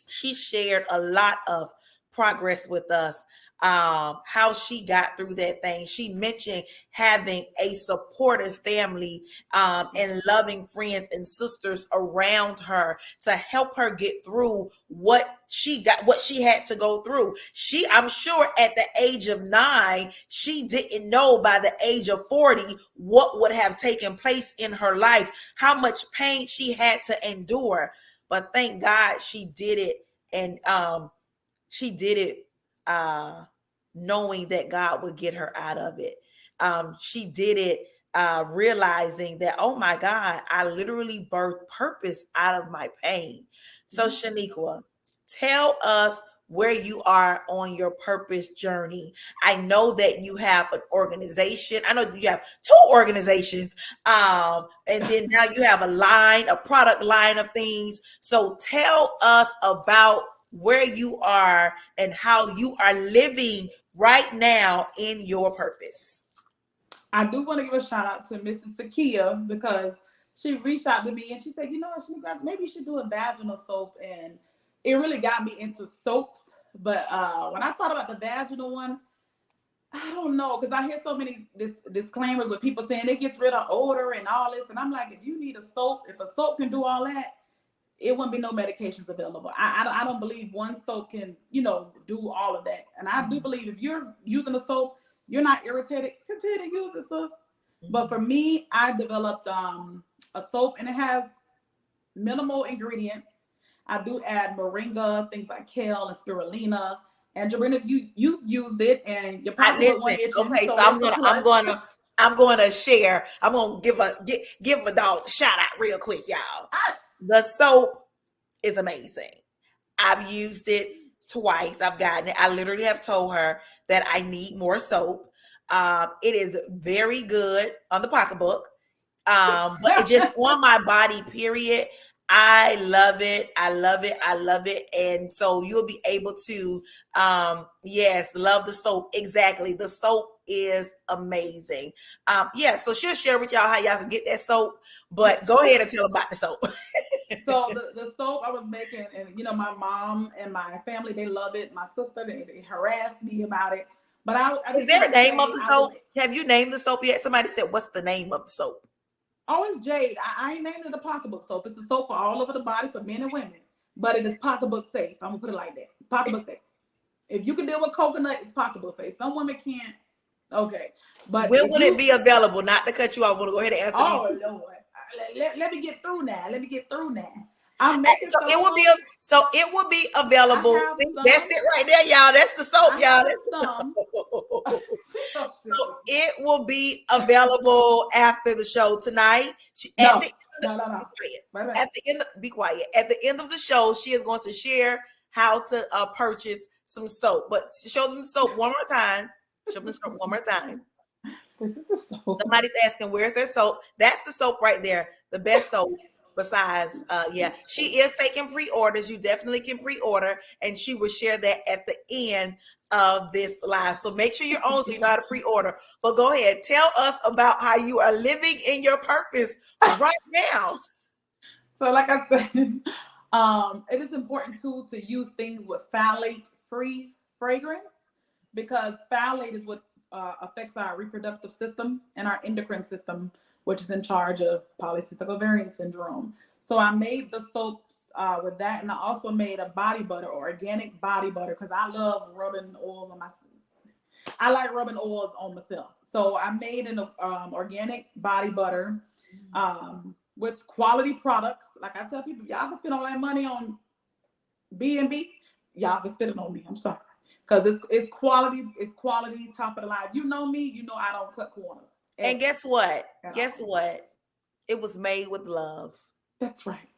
Speaker 1: She shared a lot of progress with us, how she got through that thing. She mentioned having a supportive family, and loving friends and sisters around her to help her get through what she had to go through. I'm sure at the age of 9, she didn't know by the age of 40 what would have taken place in her life, how much pain she had to endure. But thank God she did it. And she did it knowing that God would get her out of it. She did it realizing that, oh my God, I literally birthed purpose out of my pain. So Shaniqua, tell us where you are on your purpose journey. I know that you have an organization. I know that you have 2 organizations. And then now you have a product line of things. So tell us about where you are and how you are living right now in your purpose.
Speaker 2: I do want to give a shout out to Mrs. Sakia because she reached out to me and she said, you know what, maybe you should do a vaginal soap. And it really got me into soaps. But when I thought about the vaginal one, I don't know, because I hear so many disclaimers with people saying it gets rid of odor and all this. And I'm like, if you need a soap, if a soap can do all that, it wouldn't be no medications available. I don't believe one soap can, do all of that. And I do believe if you're using a soap, you're not irritated, continue to use it, sis. But for me, I developed a soap and it has minimal ingredients. I do add moringa, things like kale and spirulina. And Jorina, you used it and your pocketbook
Speaker 1: Listen,
Speaker 2: went itching,
Speaker 1: okay, so
Speaker 2: so it's a plus.
Speaker 1: I'm gonna share. I'm gonna give a dog a shout out real quick, y'all. The soap is amazing. I've used it twice. I've gotten it. I literally have told her that I need more soap. It is very good on the pocketbook. But it just on my body, period. I love it. I love it. I love it. And so you'll be able to, yes, love the soap. Exactly. The soap is amazing. Yeah. So she'll share with y'all how y'all can get that soap, but go ahead and tell about the soap.
Speaker 2: So the soap I was making, and my mom and my family, they love it. My sister, they harassed me about it. But I
Speaker 1: Is
Speaker 2: just
Speaker 1: there
Speaker 2: wanted
Speaker 1: a
Speaker 2: to
Speaker 1: name of
Speaker 2: say
Speaker 1: the
Speaker 2: I was.
Speaker 1: soap? Have you named the soap yet? Somebody said, what's the name of the soap?
Speaker 2: Oh, it's Jade. I ain't naming it a pocketbook soap. It's a soap for all over the body for men and women. But it is pocketbook safe. I'm gonna put it like that. It's pocketbook safe. If you can deal with coconut, it's pocketbook safe. Some women can't. Okay. But
Speaker 1: When
Speaker 2: if
Speaker 1: would it
Speaker 2: you
Speaker 1: be available? Not to cut you off. I want to go ahead and answer these.
Speaker 2: oh Lord. Let me get through now. I'm making
Speaker 1: So it
Speaker 2: some
Speaker 1: will be
Speaker 2: soap.
Speaker 1: it will be
Speaker 2: I
Speaker 1: available.
Speaker 2: have
Speaker 1: See, that's
Speaker 2: some.
Speaker 1: it right there, y'all. That's the soap,
Speaker 2: I
Speaker 1: y'all.
Speaker 2: have
Speaker 1: That's the
Speaker 2: some.
Speaker 1: soap.
Speaker 2: She's so
Speaker 1: So
Speaker 2: silly.
Speaker 1: it will be available after the show tonight. At the
Speaker 2: No,
Speaker 1: end of the,
Speaker 2: no, no,
Speaker 1: be
Speaker 2: no.
Speaker 1: quiet.
Speaker 2: Wait a minute.
Speaker 1: At the end, be quiet. At the end of the show, she is going to share how to purchase some soap. But show them the soap one more time. Show them the soap one more time.
Speaker 2: This is the soap.
Speaker 1: Somebody's asking, where's their soap? That's the soap right there. The best soap. Besides, yeah, she is taking pre-orders. You definitely can pre-order, and she will share that at the end of this live. So make sure you're on so you know how to pre-order. But go ahead, tell us about how you are living in your purpose right now.
Speaker 2: So, like I said, it is important too to use things with phthalate-free fragrance because phthalate is what affects our reproductive system and our endocrine system, which is in charge of polycystic ovarian syndrome. So I made the soaps with that, and I also made a body butter, organic body butter, because I love rubbing oils on my. I like rubbing oils on myself. So I made an organic body butter with quality products. Like I tell people, y'all can spend all that money on B&B, y'all can spend it on me. I'm sorry. because it's quality, top of the line. You know me, you know I don't cut corners.
Speaker 1: And guess what? Guess
Speaker 2: all.
Speaker 1: what? It was made with love.
Speaker 2: That's right.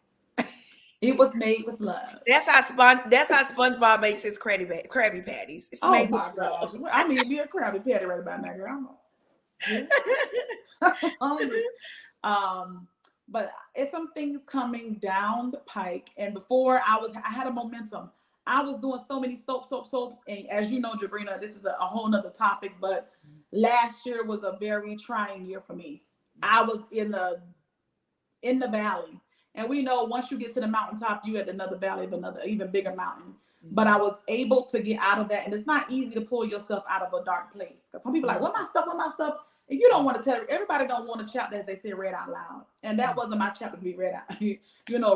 Speaker 2: It was made with love.
Speaker 1: That's how SpongeBob makes his Krabby Patties. It's
Speaker 2: Oh
Speaker 1: made with
Speaker 2: my gosh.
Speaker 1: love.
Speaker 2: I need me a Krabby Patty right about now, girl. Yeah. Hungry. But it's some things coming down the pike. And before I had a momentum. I was doing so many soaps. And as you know, Jabrina, this is a whole nother topic, but last year was a very trying year for me. I was in the valley. And we know once you get to the mountaintop, you at another valley of another even bigger mountain. But I was able to get out of that. And it's not easy to pull yourself out of a dark place. Because some people are like, what my stuff? And you don't want to tell everybody don't want a chapter, as they say, read out loud. And that wasn't my chapter to be read out,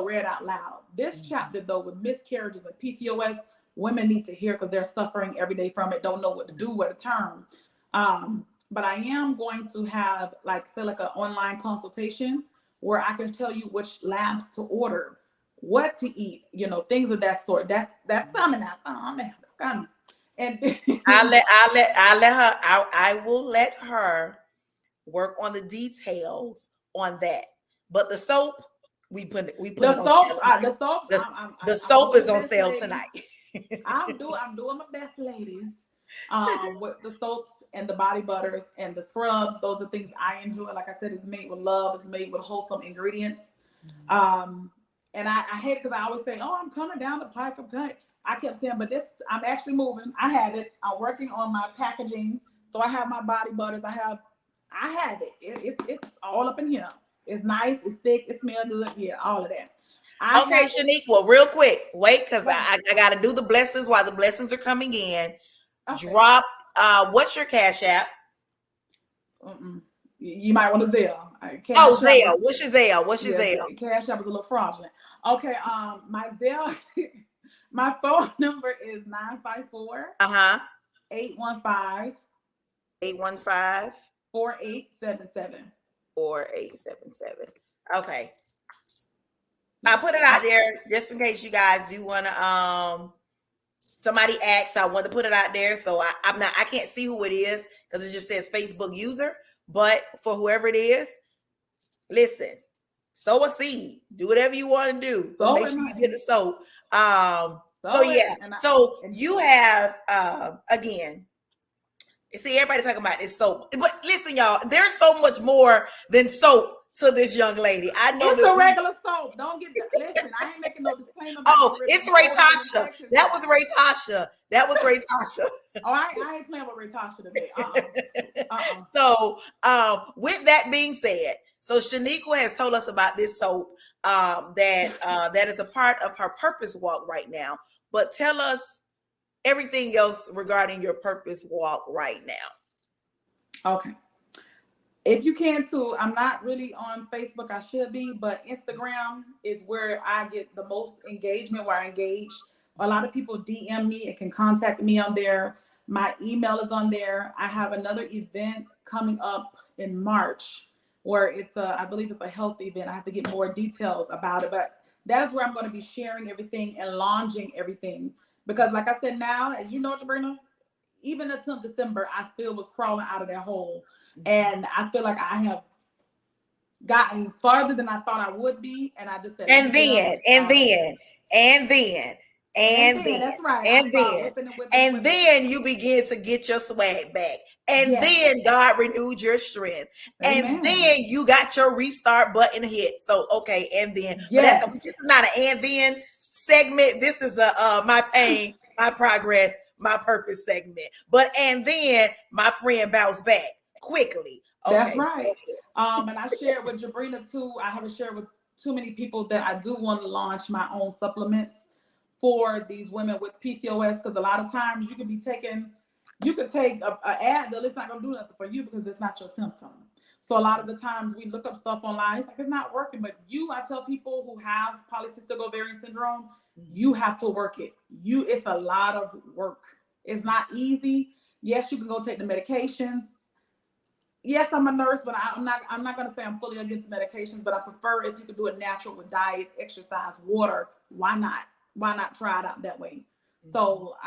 Speaker 2: read out loud. This chapter, though, with miscarriages and PCOS, women need to hear because they're suffering every day from it, don't know what to do, where to turn. But I am going to have like an online consultation where I can tell you which labs to order, what to eat, things of that sort. That's coming out. Oh man, it's coming. And
Speaker 1: I will let her work on the details on that. But the soap, we put it on sale. The soap is on sale tonight.
Speaker 2: I'm doing my best, ladies. With the soaps and the body butters and the scrubs, those are things I enjoy. Like I said, it's made with love. It's made with wholesome ingredients. And I hate it because I always say, "Oh, I'm coming down the pike." I kept saying, but I'm actually moving. I have it. I'm working on my packaging, so I have my body butters. I have it. It's all up in here. It's nice. It's thick. It smells good. Yeah, all of that.
Speaker 1: Okay, Shaniqua, real quick. Wait, because I got to do the blessings while the blessings are coming in. Okay. Drop. What's your Cash App?
Speaker 2: You might want to Zelle.
Speaker 1: Zelle. What's your Zelle? Zelle?
Speaker 2: Cash App is a little fraudulent. Okay. My Zelle. My phone number is 954. 815. 4877.
Speaker 1: 4877. Okay. I put it out there just in case you guys do want to. Somebody asked, I want to put it out there, so I can't see who it is because it just says Facebook user. But for whoever it is, listen, sow a seed, do whatever you want to do, but make sure you get the soap. So you have again. See, everybody talking about this soap, but listen, y'all, there's so much more than soap to this young lady. I know
Speaker 2: it's a regular soap. Don't get listen. I ain't making no disclaimer.
Speaker 1: It's Ray Tasha. That was Ray Tasha.
Speaker 2: Oh, I ain't playing with Ray Tasha today.
Speaker 1: So, with that being said, so Shaniqua has told us about this soap that is a part of her purpose walk right now. But tell us everything else regarding your purpose walk right now.
Speaker 2: Okay. If you can too, I'm not really on Facebook. I should be, but Instagram is where I get the most engagement, where I engage. A lot of people DM me and can contact me on there. My email is on there. I have another event coming up in March where I believe it's a health event. I have to get more details about it, but that is where I'm going to be sharing everything and launching everything. Because like I said, now, as you know, Jabrina, even until December, I still was crawling out of that hole. And I feel like I have gotten farther than I thought I would be. And I just said,
Speaker 1: and then,
Speaker 2: that's right.
Speaker 1: And then you begin to get your swag back. And then God renewed your strength. Amen. And then you got your restart button hit. So, okay. And then, but this is not an and then segment. This is my pain, my progress, my purpose segment. But, and then my friend bounced back quickly. Okay.
Speaker 2: That's right. And I shared with Jabrina too. I haven't shared with too many people that I do want to launch my own supplements for these women with PCOS, because a lot of times you could take an Advil, it's not going to do nothing for you because it's not your symptom. So a lot of the times we look up stuff online, it's like it's not working. But I tell people who have polycystic ovarian syndrome, you have to work it. It's a lot of work. It's not easy. Yes, you can go take the medications. Yes, I'm a nurse, but I'm not going to say I'm fully against medications, but I prefer if you could do it natural with diet, exercise, water. Why not? Why not try it out that way? So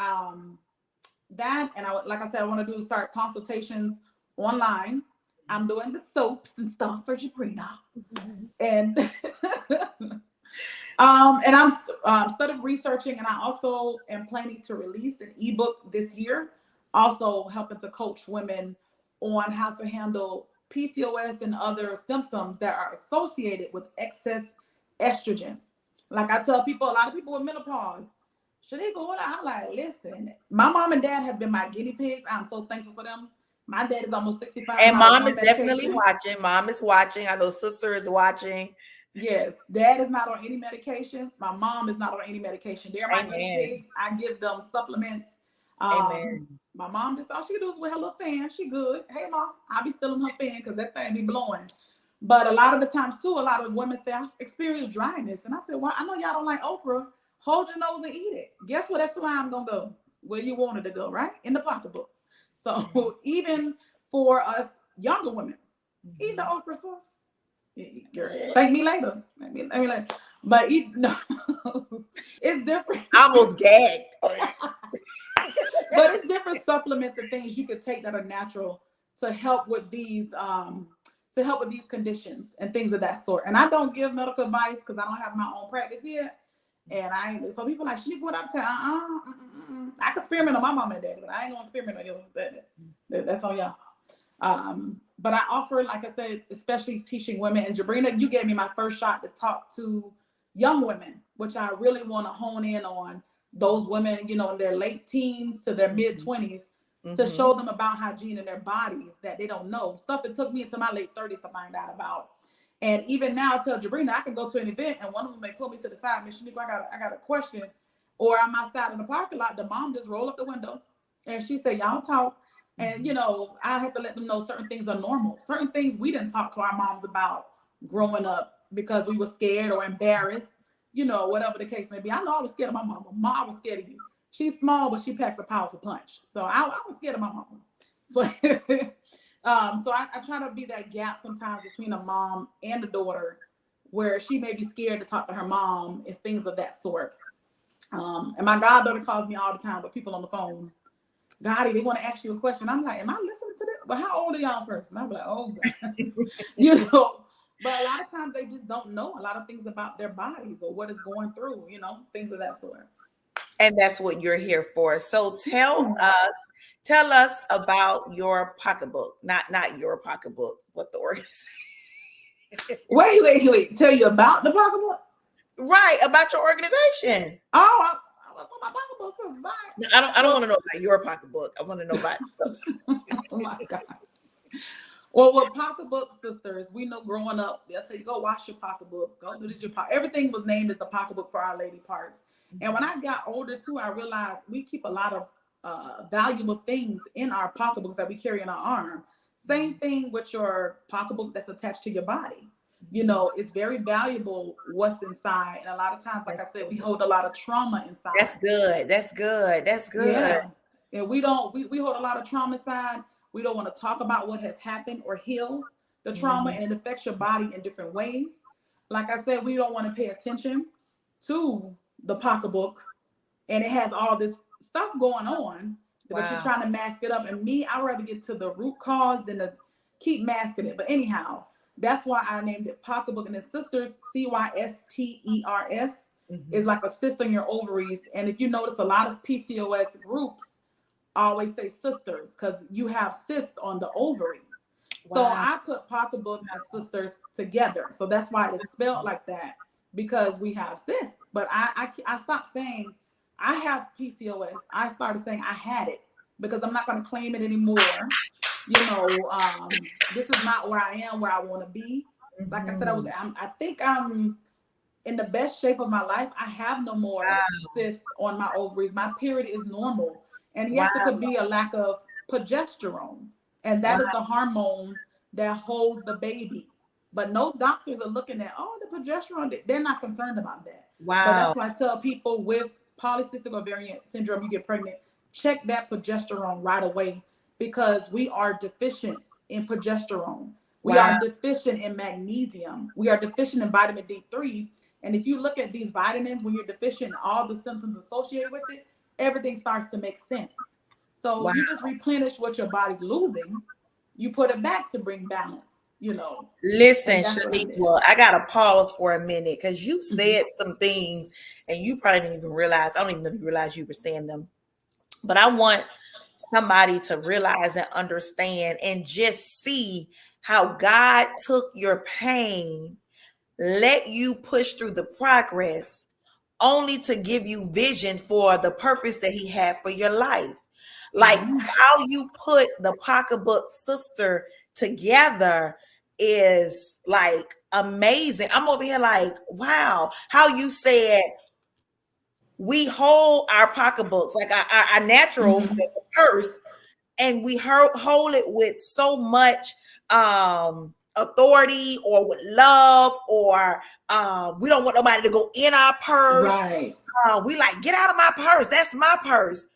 Speaker 2: that, and like I said, I want to start consultations online. I'm doing the soaps and stuff for Jabrina, and and I'm started researching, and I also am planning to release an ebook this year, also helping to coach women on how to handle PCOS and other symptoms that are associated with excess estrogen. Like I tell people, a lot of people with menopause, Shaniqua, I'm like, listen, my mom and dad have been my guinea pigs. I'm so thankful for them. My dad is almost 65.
Speaker 1: And mom
Speaker 2: on
Speaker 1: is definitely
Speaker 2: medication.
Speaker 1: watching. Mom is watching. I know sister is watching.
Speaker 2: Yes, dad is not on any medication. My mom is not on any medication. They're my guinea
Speaker 1: Amen.
Speaker 2: pigs. I give them supplements.
Speaker 1: Amen.
Speaker 2: My mom just all she does with her little fan. She good. Hey mom, I'll be stealing her fan because that thing be blowing. But a lot of the times too, a lot of women say I experience dryness, and I said, well, I know y'all don't like okra. Hold your nose and eat it. Guess what? That's where I'm gonna go. Where you wanted to go, right? In the pocketbook. So even for us younger women, eat the okra sauce. Girl, thank me later. Thank me later. But no, it's different.
Speaker 1: I almost gagged.
Speaker 2: But it's different supplements and things you could take that are natural to help with these conditions and things of that sort. And I don't give medical advice because I don't have my own practice yet. And so people like, Shaniqua, what I'm telling, I can experiment on my mom and dad, but I ain't gonna experiment on you. That's on y'all. But I offer, like I said, especially teaching women. And Jabrina, you gave me my first shot to talk to young women, which I really want to hone in on those women, in their late teens to their mid 20s, to show them about hygiene in their bodies that they don't know. Stuff that took me into my late 30s to find out about. And even now, I tell Jabrina, I can go to an event and one of them may pull me to the side, Miss Shaniqua, I got a question. Or I'm outside in the parking lot, the mom just roll up the window and she say, y'all talk. And, I have to let them know certain things are normal. Certain things we didn't talk to our moms about growing up because we were scared or embarrassed, whatever the case may be. I know I was scared of my mama. Mom, I was scared of you. She's small, but she packs a powerful punch. So I was scared of my mama. But so I try to be that gap sometimes between a mom and a daughter where she may be scared to talk to her mom and things of that sort. And my goddaughter calls me all the time with people on the phone. Gotti, they want to ask you a question. I'm like, am I listening to this? But how old are y'all first? And I'm like, oh, God. But a lot of times they just don't know a lot of things about their bodies or what is going through, things of that sort.
Speaker 1: And that's what you're here for. So tell us about your pocketbook. Not your pocketbook, but the organization.
Speaker 2: Wait. Tell you about the pocketbook?
Speaker 1: Right, about your organization.
Speaker 2: Oh, my
Speaker 1: pocketbook. I don't want to know about your pocketbook. I want to know about
Speaker 2: oh my God. Well, with pocketbook sisters, we know growing up, they'll tell you, go wash your pocketbook. Go do this, everything was named as the pocketbook for Our Lady parts. And when I got older too, I realized we keep a lot of valuable things in our pocketbooks that we carry in our arm. Same thing with your pocketbook that's attached to your body. It's very valuable what's inside. And a lot of times, like I said, we hold a lot of trauma inside.
Speaker 1: That's good.
Speaker 2: Yeah. And we hold a lot of trauma inside. We don't want to talk about what has happened or heal the trauma, and it affects your body in different ways. Like I said, we don't want to pay attention to the pocketbook, and it has all this stuff going on, but you're trying to mask it up. And me, I'd rather get to the root cause than to keep masking it. But anyhow, that's why I named it pocketbook. And then sisters, CYSTERS, is like a cyst on your ovaries. And if you notice, a lot of PCOS groups always say sisters because you have cysts on the ovaries. So I put pocketbook and sisters together. So that's why it's spelled like that, because we have cysts. But I stopped saying I have PCOS. I started saying I had it because I'm not going to claim it anymore. This is not where I am, where I want to be. Like I said, I think I'm in the best shape of my life. I have no more cysts on my ovaries. My period is normal. And yes, it could be a lack of progesterone. And that is the hormone that holds the baby. But no doctors are looking at, the progesterone. They're not concerned about that.
Speaker 1: Wow.
Speaker 2: But that's why I tell people with polycystic ovarian syndrome, you get pregnant, check that progesterone right away, because we are deficient in progesterone. We are deficient in magnesium. We are deficient in vitamin D3. And if you look at these vitamins, when you're deficient in all the symptoms associated with it, everything starts to make sense. So
Speaker 1: Wow.
Speaker 2: you just replenish what your body's losing. You put it back to bring balance,
Speaker 1: Listen,
Speaker 2: and that's what I did.
Speaker 1: Shaniqua, I got to pause for a minute because you
Speaker 2: Hmm.
Speaker 1: said some things and you probably didn't even realize. I don't even know if you realize you were saying them. But I want somebody to realize and understand and just see how God took your pain, let you push through the progress, only to give you vision for the purpose that He had for your life. Like
Speaker 2: Amen.
Speaker 1: how you put the pocketbook sister together is like amazing. I'm over here like, wow, how you said we hold our pocketbooks, like our natural
Speaker 2: Hmm.
Speaker 1: purse, and we hold it with so much authority or with love, or we don't want nobody to go in our purse.
Speaker 2: Right.
Speaker 1: We like, get out of my purse. That's my purse.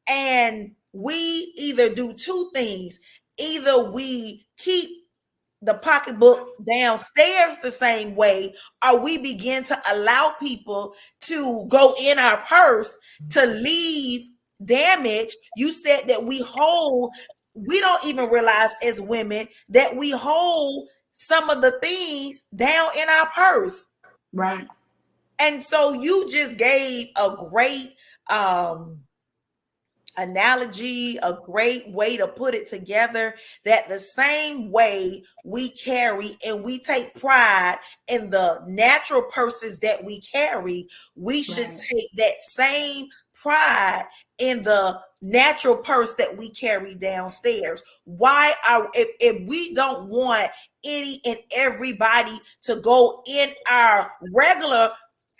Speaker 1: And we either do two things. Either we keep the pocketbook downstairs the same way, or we begin to allow people to go in our purse to leave damage. You said that we don't even realize as women that we hold some of the things down in our purse.
Speaker 2: Right.
Speaker 1: And so you just gave a great analogy, a great way to put it together, that the same way we carry and we take pride in the natural purses that we carry, we should
Speaker 2: Right.
Speaker 1: take that same pride in the natural purse that we carry downstairs. Why are if we don't want any and everybody to go in our regular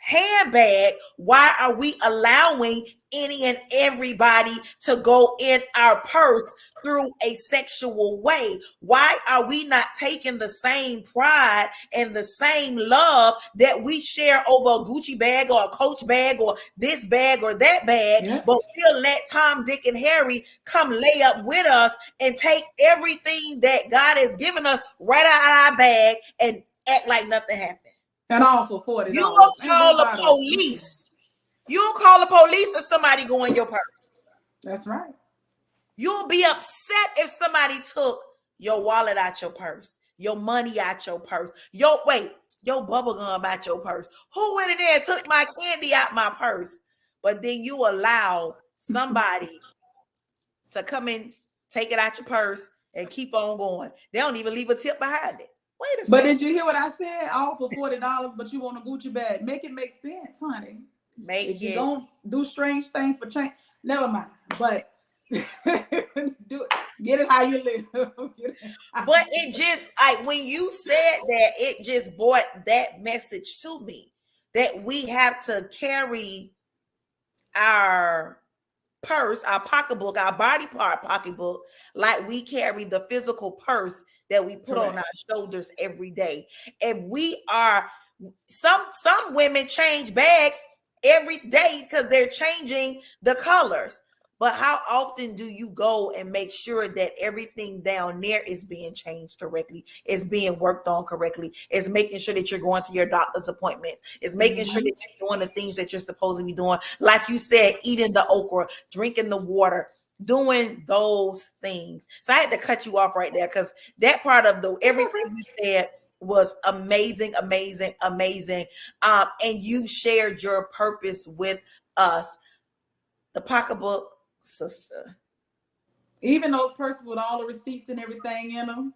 Speaker 1: handbag, why are we allowing any and everybody to go in our purse through a sexual way? Why are we not taking the same pride and the same love that we share over a Gucci bag or a Coach bag or this bag or that bag,
Speaker 2: Yep.
Speaker 1: but we'll let Tom, Dick, and Harry come lay up with us and take everything that God has given us right out of our bag and act like nothing happened?
Speaker 2: And all for $40.
Speaker 1: You don't
Speaker 2: Ain't
Speaker 1: call the
Speaker 2: nobody. Mm-mm.
Speaker 1: police. You don't call the police if somebody go in your purse.
Speaker 2: That's right.
Speaker 1: You'll be upset if somebody took your wallet out your purse, your money out your purse, your bubble gum out your purse. Who went in there and took my candy out my purse? But then you allow somebody to come in, take it out your purse, and keep on going. They don't even leave a tip behind it. Wait a
Speaker 2: But
Speaker 1: second.
Speaker 2: did you hear what I said? All for $40, but you want a Gucci bag. Make it make sense, honey.
Speaker 1: Make
Speaker 2: If you
Speaker 1: it.
Speaker 2: don't do strange things for change, never mind. But do it. Get it how you live.
Speaker 1: But it just, like, when you said that, it just brought that message to me, that we have to carry our purse, our pocketbook, our body part pocketbook, like we carry the physical purse that we put on our
Speaker 2: Correct.
Speaker 1: shoulders every day. If we are, some women change bags every day because they're changing the colors. But how often do you go and make sure that everything down there is being changed correctly, is being worked on correctly, is making sure that you're going to your doctor's appointments, is making sure
Speaker 2: Mm-hmm.
Speaker 1: that you're doing the things that you're supposed to be doing, like you said, eating the okra, drinking the water, doing those things. So I had to cut you off right there because that part of the
Speaker 2: It's
Speaker 1: everything
Speaker 2: okay.
Speaker 1: you said was amazing, amazing, amazing. And you shared your purpose with us, the pocketbook sister.
Speaker 2: Even those purses with all the receipts and everything in them,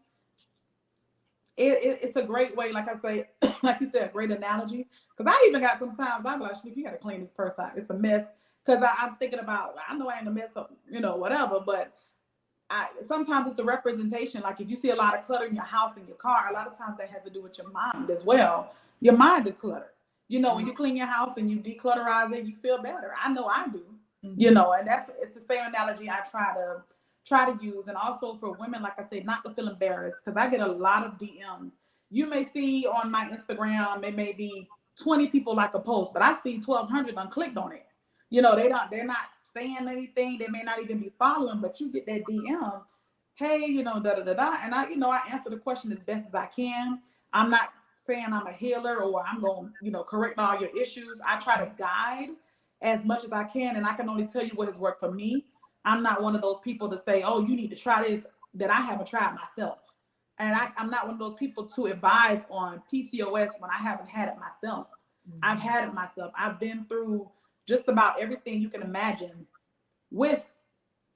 Speaker 2: it's a great way, like I say, like you said, a great analogy. Because I even got sometimes I'm like, you got to clean this purse out. It's a mess. Because I'm thinking about, I know I ain't a mess up, whatever, but sometimes it's a representation. Like if you see a lot of clutter in your house and your car, a lot of times that has to do with your mind as well. Your mind is cluttered. When you clean your house and you declutterize it, you feel better. I know I do.
Speaker 1: Mm-hmm.
Speaker 2: And it's the same analogy I try to use. And also for women, like I said, not to feel embarrassed, because I get a lot of DMs. You may see on my Instagram, it may be 20 people like a post, but I see 1,200 unclicked on it. They're not saying anything. They may not even be following, but you get that DM, hey, da da da da. And I answer the question as best as I can. I'm not saying I'm a healer or I'm going to, correct all your issues. I try to guide as much as I can, and I can only tell you what has worked for me. I'm not one of those people to say, oh, you need to try this that I haven't tried myself. And I'm not one of those people to advise on PCOS when I haven't had it myself. I've had it myself. I've been through just about everything you can imagine with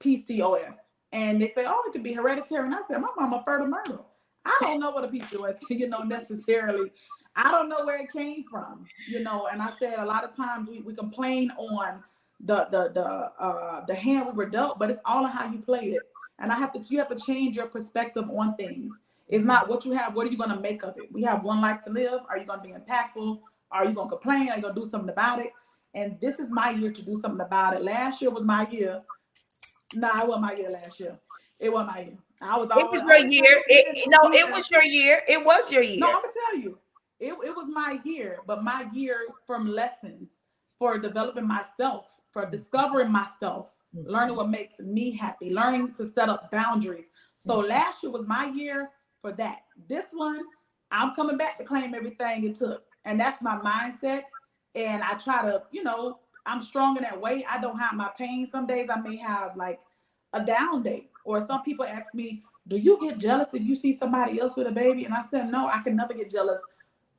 Speaker 2: PCOS. And they say, oh, it could be hereditary. And I said, my mama fertile myrtle. I don't know what a PCOS, necessarily. I don't know where it came from, And I said a lot of times we complain on the hand we were dealt, but it's all in how you play it. And you have to change your perspective on things. It's not what you have, what are you going to make of it? We have one life to live. Are you going to be impactful? Are you going to complain? Are you going to do something about it? And this is my year to do something about it. Last year was my year. No, it wasn't my year last year. It wasn't my year. I was
Speaker 1: It was
Speaker 2: always
Speaker 1: your year. It
Speaker 2: year.
Speaker 1: was your year. It was your
Speaker 2: No,
Speaker 1: year.
Speaker 2: I'm gonna tell you, it was my year, but my year from lessons for developing myself, for discovering myself, learning what makes me happy, learning to set up boundaries. So last year was my year for that. This one, I'm coming back to claim everything it took, and that's my mindset. And I try to, I'm strong in that way. I don't have my pain. Some days I may have like a down day, or some people ask me, do you get jealous if you see somebody else with a baby? And I said, no, I can never get jealous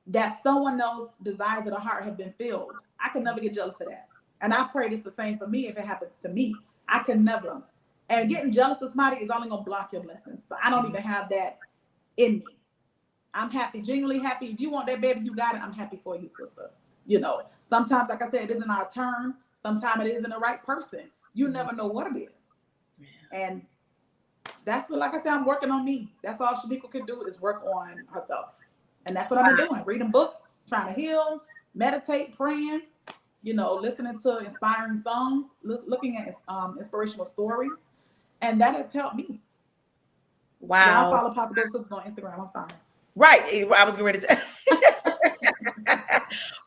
Speaker 2: that someone else's desires of the heart have been filled. I can never get jealous of that. And I pray it's the same for me if it happens to me. I can never. And getting jealous of somebody is only going to block your blessings. So I don't even have that in me. I'm happy, genuinely happy. If you want that baby, you got it. I'm happy for you, sister. Sometimes, like I said, it isn't our turn. Sometimes it isn't the right person. You never know what it is. And that's like I said, I'm working on me. That's all Shaniqua can do is work on herself. And that's what I've been doing. Reading books, trying to heal, meditate, praying, listening to inspiring songs, looking at inspirational stories. And that has helped me.
Speaker 1: Wow.
Speaker 2: Y'all follow Papa Sisters on Instagram. I'm sorry.
Speaker 1: Right. I was going to say.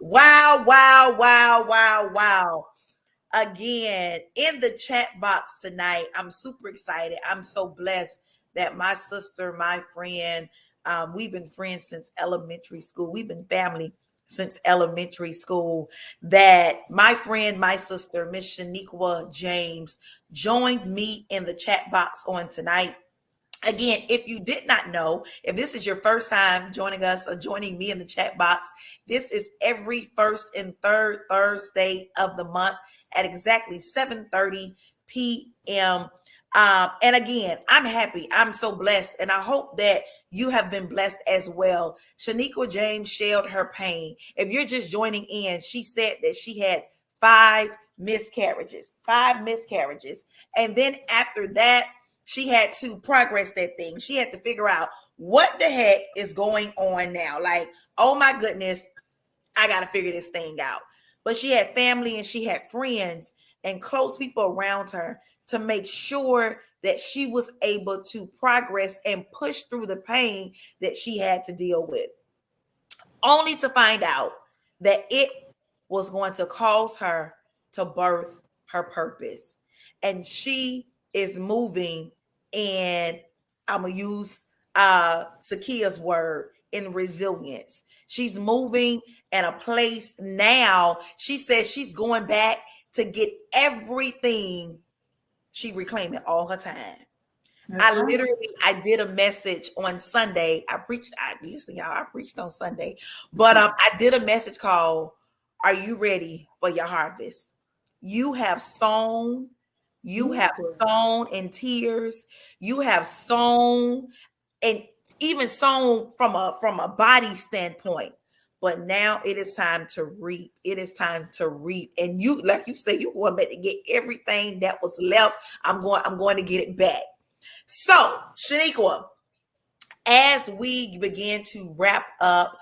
Speaker 1: Wow, wow, wow, wow, wow. Again, in the chat box tonight, I'm super excited. I'm so blessed that my sister, my friend, we've been friends since elementary school. We've been family since elementary school. That my friend, my sister, Miss Shaniqua James, joined me in the chat box on tonight. Again, if you did not know, if this is your first time joining us or joining me in the chat box, this is every first and third Thursday of the month at exactly 7:30 p.m. And again, I'm happy. I'm so blessed. And I hope that you have been blessed as well. Shaniqua James shared her pain. If you're just joining in, she said that she had 5 miscarriages. And then after that, she had to progress that thing. She had to figure out what the heck is going on now. Like, oh my goodness, I got to figure this thing out. But she had family and she had friends and close people around her to make sure that she was able to progress and push through the pain that she had to deal with. Only to find out that it was going to cause her to birth her purpose. And she is moving, and I'm going to use Sakia's word, in resilience. She's moving in a place now. She says she's going back to get everything she reclaimed all her time. I did a message on Sunday. I preached on Sunday, but I did a message called, "Are you ready for your harvest? You have sown, you have sown in tears, you have sown, and even sown from a body standpoint. But now it is time to reap. It is time to reap. And you, like you say, you going back to get everything that was left. I'm going to get it back." So, Shaniqua, as we begin to wrap up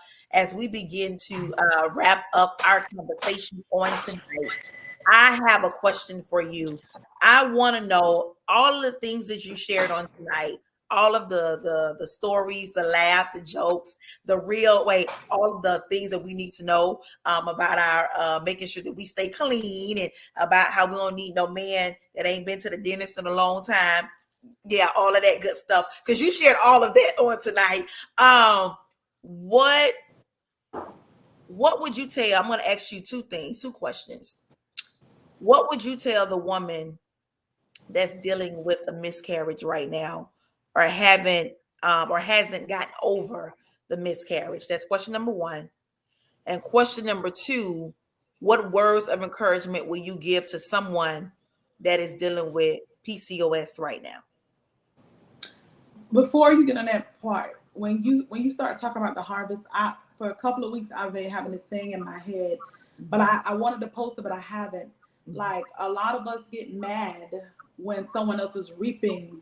Speaker 1: our conversation on tonight, I have a question for you. I want to know all of the things that you shared on tonight, all of the stories, the laugh, the jokes, all of the things that we need to know about our making sure that we stay clean, and about how we don't need no man that ain't been to the dentist in a long time. Yeah, all of that good stuff. Because you shared all of that on tonight. What would you tell? I'm going to ask you two questions. What would you tell the woman that's dealing with a miscarriage right now, or haven't or hasn't gotten over the miscarriage? That's question number one. And question number two, what words of encouragement will you give to someone that is dealing with PCOS right now?
Speaker 2: Before you get on that part, when you start talking about the harvest, I for a couple of weeks I've been having this saying in my head, but I wanted to post it, but I haven't. Like, a lot of us get mad when someone else is reaping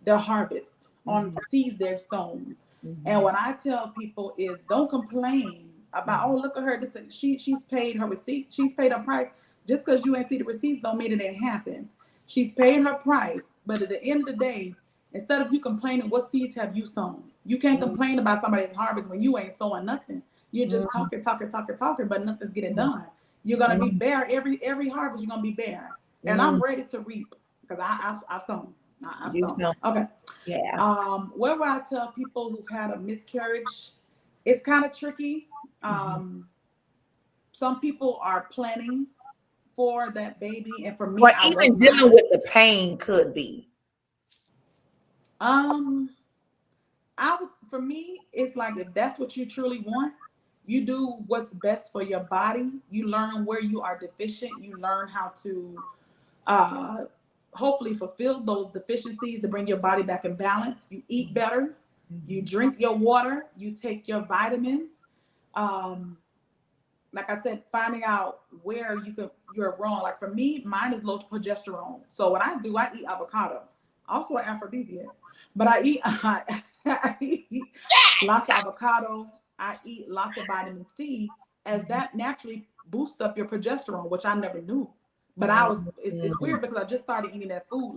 Speaker 2: their harvest on seeds they've sown. And what I tell people is, don't complain about, oh, look at her, this, she's paid her receipt, she's paid her price. Just because you ain't see the receipts don't mean it didn't happen. She's paying her price, but at the end of the day, instead of you complaining, what seeds have you sown? You can't complain about somebody's harvest when you ain't sowing nothing. You're just talking, but nothing's getting done. You're gonna be bare every harvest. You're gonna be bare, and I'm ready to reap because I've sown. I've
Speaker 1: You
Speaker 2: sown.
Speaker 1: know,
Speaker 2: Okay.
Speaker 1: yeah.
Speaker 2: Where would I tell people who've had a miscarriage? It's kind of tricky. Some people are planning for that baby, and for me,
Speaker 1: Or
Speaker 2: I was
Speaker 1: even
Speaker 2: not.
Speaker 1: dealing with the pain could be.
Speaker 2: Um, for me, it's like, if that's what you truly want, you do what's best for your body. You learn where you are deficient. You learn how to uh, hopefully fulfill those deficiencies to bring your body back in balance. You eat better. You drink your water. You take your vitamins. Um, like I said, finding out where you're wrong. Like, for me, mine is low progesterone. So what I do, I eat avocado, also an aphrodisiac, but I eat lots of avocado. I eat lots of vitamin C, as that naturally boosts up your progesterone, which I never knew. But it's weird because I just started eating that food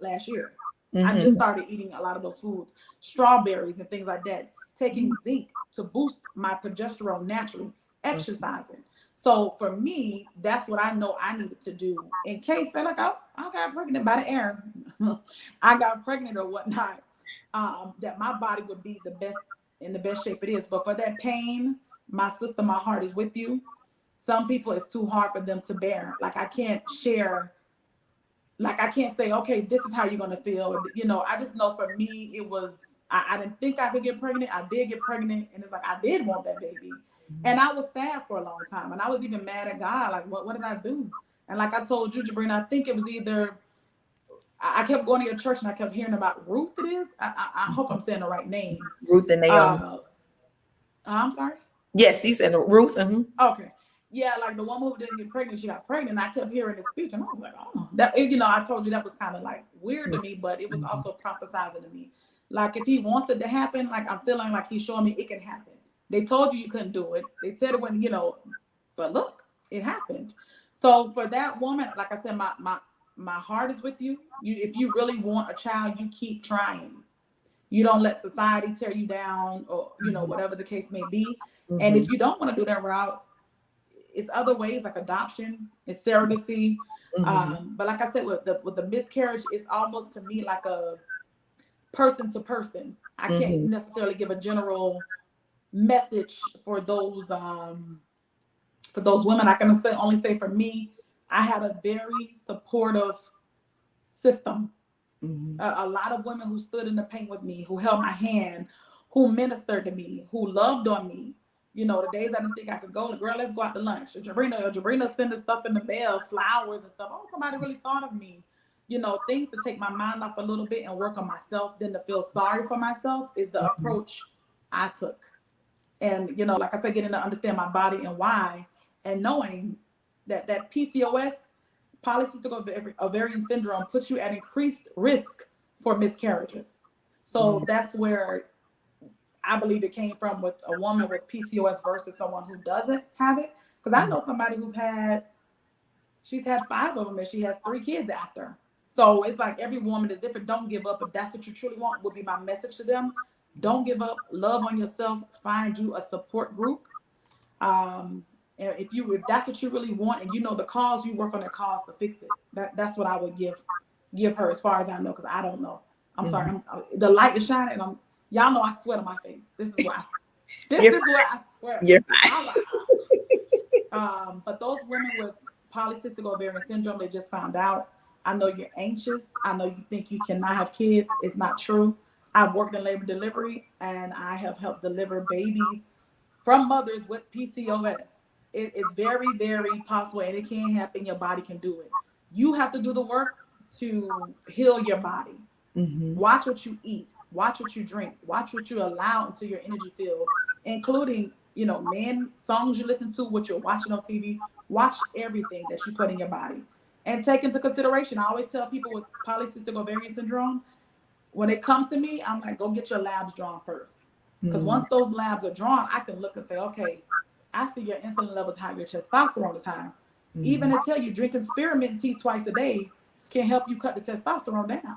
Speaker 2: last year. I just started eating a lot of those foods, strawberries and things like that, taking zinc to boost my progesterone naturally, exercising. So for me, that's what I know I needed to do in case, say, like, I got pregnant by the air, I got pregnant or whatnot, that my body would be in the best shape it is. But for that pain, my sister, my heart is with you. Some people, it's too hard for them to bear. Like, I can't share, like, I can't say, okay, this is how you're gonna feel. I just know for me, it was, I didn't think I could get pregnant. I did get pregnant, and it's like, I did want that baby. And I was sad for a long time. And I was even mad at God, like, what did I do? And like I told you, Jabrina, I think it was either, I kept going to your church and I kept hearing about Ruth, it is. I hope I'm saying the right name.
Speaker 1: Ruth and Naomi.
Speaker 2: I'm sorry?
Speaker 1: Yes, you said Ruth.
Speaker 2: Okay. Yeah, like the woman who didn't get pregnant, she got pregnant. And I kept hearing this speech, and I was like, oh, that, I told you that was kind of like weird to me, but it was also prophesizing to me. Like, if he wants it to happen, like, I'm feeling like he's showing me it can happen. They told you couldn't do it. They said it when, but look, it happened. So for that woman, like I said, my heart is with you. If you really want a child, you keep trying. You don't let society tear you down, or whatever the case may be. And if you don't want to do that route, it's other ways, like adoption, it's surrogacy. But like I said, with the miscarriage, it's almost to me like a person to person. I can't necessarily give a general message for those women. I can only say for me, I had a very supportive system. A lot of women who stood in the paint with me, who held my hand, who ministered to me, who loved on me. The days I didn't think I could go, girl, let's go out to lunch. Or Jabrina sending stuff in the mail, flowers and stuff. Oh, somebody really thought of me. Things to take my mind off a little bit and work on myself, then to feel sorry for myself, is the approach I took. And, like I said, getting to understand my body and why, and knowing that PCOS, polycystic ovarian syndrome, puts you at increased risk for miscarriages. So that's where I believe it came from, with a woman with PCOS versus someone who doesn't have it. Because I know somebody she's had 5 of them, and she has 3 kids after. So it's like, every woman is different. Don't give up. If that's what you truly want, would be my message to them. Don't give up. Love on yourself. Find you a support group. If that's what you really want, and the cause, you work on that cause to fix it. That's what I would give her, as far as I know, because I don't know. I'm sorry. The light is shining, and y'all know I sweat on my face. This is why. This is where I swear.
Speaker 1: You're
Speaker 2: But those women with polycystic ovarian syndrome, they just found out. I know you're anxious. I know you think you cannot have kids. It's not true. I've worked in labor delivery and I have helped deliver babies from mothers with PCOS. It's very, very possible and it can happen. Your body can do it. You have to do the work to heal your body.
Speaker 1: Mm-hmm.
Speaker 2: Watch what you eat, watch what you drink, watch what you allow into your energy field, including, men, songs you listen to, what you're watching on TV. Watch everything that you put in your body. And take into consideration, I always tell people with polycystic ovarian syndrome, when they come to me, I'm like, go get your labs drawn first. Because
Speaker 1: Mm-hmm.
Speaker 2: once those labs are drawn, I can look and say, okay, I see your insulin levels high, your testosterone is high.
Speaker 1: Mm-hmm.
Speaker 2: Even to tell you drinking spearmint tea twice a day can help you cut the testosterone down.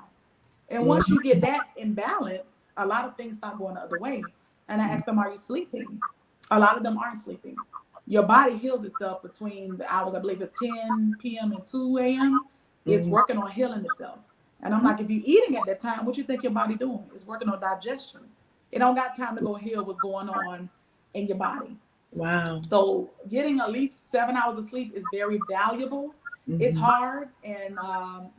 Speaker 2: And once you get that in balance, a lot of things start going the other way. And I ask them, are you sleeping? A lot of them aren't sleeping. Your body heals itself between the hours, I believe, of 10 p.m. and 2 a.m. It's
Speaker 1: Mm-hmm.
Speaker 2: working on healing itself. And I'm like, if you're eating at that time, what you think your body doing? It's working on digestion. It don't got time to go heal what's going on in your body.
Speaker 1: Wow.
Speaker 2: So getting at least 7 hours of sleep is very valuable. It's
Speaker 1: Mm-hmm.
Speaker 2: hard, and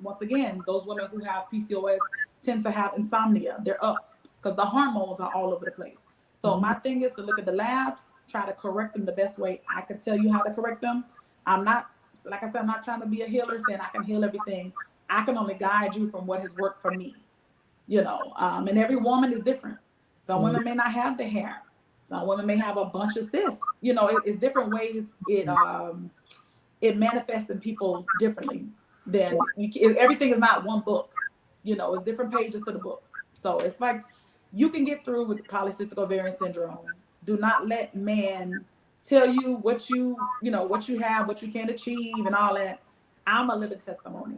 Speaker 2: once again, those women who have PCOS tend to have insomnia. They're up because the hormones are all over the place. So
Speaker 1: Mm-hmm.
Speaker 2: my thing is to look at the labs, try to correct them the best way I can tell you how to correct them. I'm not, like I said, I'm not trying to be a healer saying I can heal everything. I can only guide you from what has worked for me. And every woman is different. Some women may not have the hair. Some women may have a bunch of cysts. It's different ways it manifests in people differently. Then everything is not one book. It's different pages to the book. So it's like you can get through with polycystic ovarian syndrome. Do not let man tell you what you have, what you can achieve, and all that. I'm a living testimony.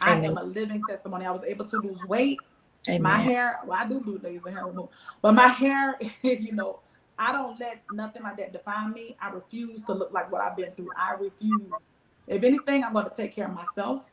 Speaker 2: I
Speaker 1: Amen.
Speaker 2: am a living testimony. I was able to lose weight. My
Speaker 1: Amen.
Speaker 2: hair, well, I do laser hair removal, but my hair, I don't let nothing like that define me. I refuse to look like what I've been through. I refuse. If anything, I'm going to take care of myself.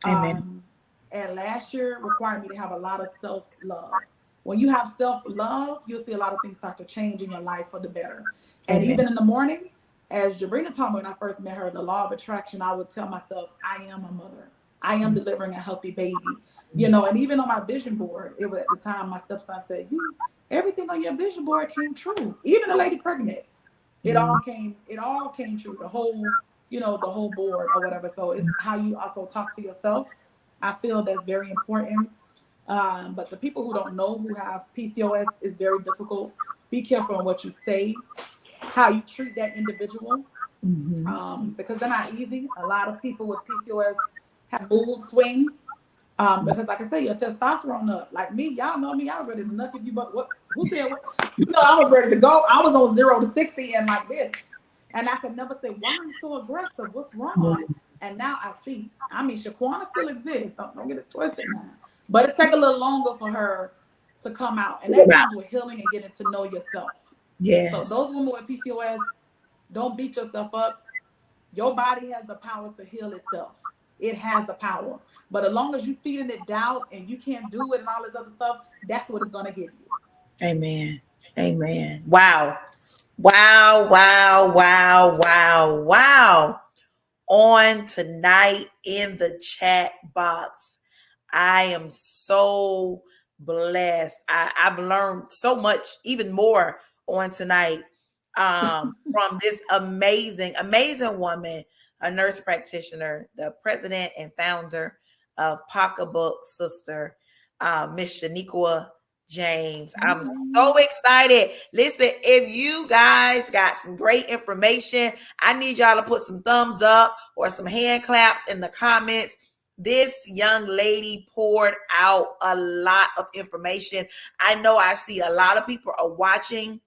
Speaker 1: Amen.
Speaker 2: Um, and last year required me to have a lot of self-love. When you have self-love, you'll see a lot of things start to change in your life for the better. And
Speaker 1: Amen.
Speaker 2: even in the morning, as Jabrina told me when I first met her, the law of attraction, I would tell myself, I am a mother. I am delivering a healthy baby. And even on my vision board, it was at the time my stepson said, everything on your vision board came true. Even a lady pregnant,
Speaker 1: Mm-hmm.
Speaker 2: it all came true. The whole board or whatever. So it's how you also talk to yourself. I feel that's very important. But the people who don't know who have PCOS is very difficult. Be careful on what you say, how you treat that individual,
Speaker 1: Mm-hmm.
Speaker 2: because they're not easy. A lot of people with PCOS have mood swings. Because like I say, your testosterone up. Like me, y'all know me, I was ready to knock if you but what who said what? I was ready to go. I was on 0 to 60 and like this. And I could never say, why are you so aggressive? What's wrong? And now I see. I mean, Shaquana still exists. Don't get it twisted now. But it take a little longer for her to come out. And that
Speaker 1: Wow.
Speaker 2: comes with healing and getting to know yourself. So
Speaker 1: Yes.
Speaker 2: those women with PCOS, don't beat yourself up. Your body has the power to heal itself. It has the power. But as long as you feeding it doubt and you can't do it and all this other stuff, that's what it's gonna give you.
Speaker 1: Amen. Amen. Wow. Wow. Wow. Wow. Wow. Wow. On tonight in the chat box, I am so blessed. I've learned so much, even more on tonight, from this amazing, amazing woman, a nurse practitioner, the president and founder of Pocketbook Sister, Miss Shaniqua James. I'm so excited. Listen, if you guys got some great information, I need y'all to put some thumbs up or some hand claps in the comments. This young lady poured out a lot of information. I know I see a lot of people are watching,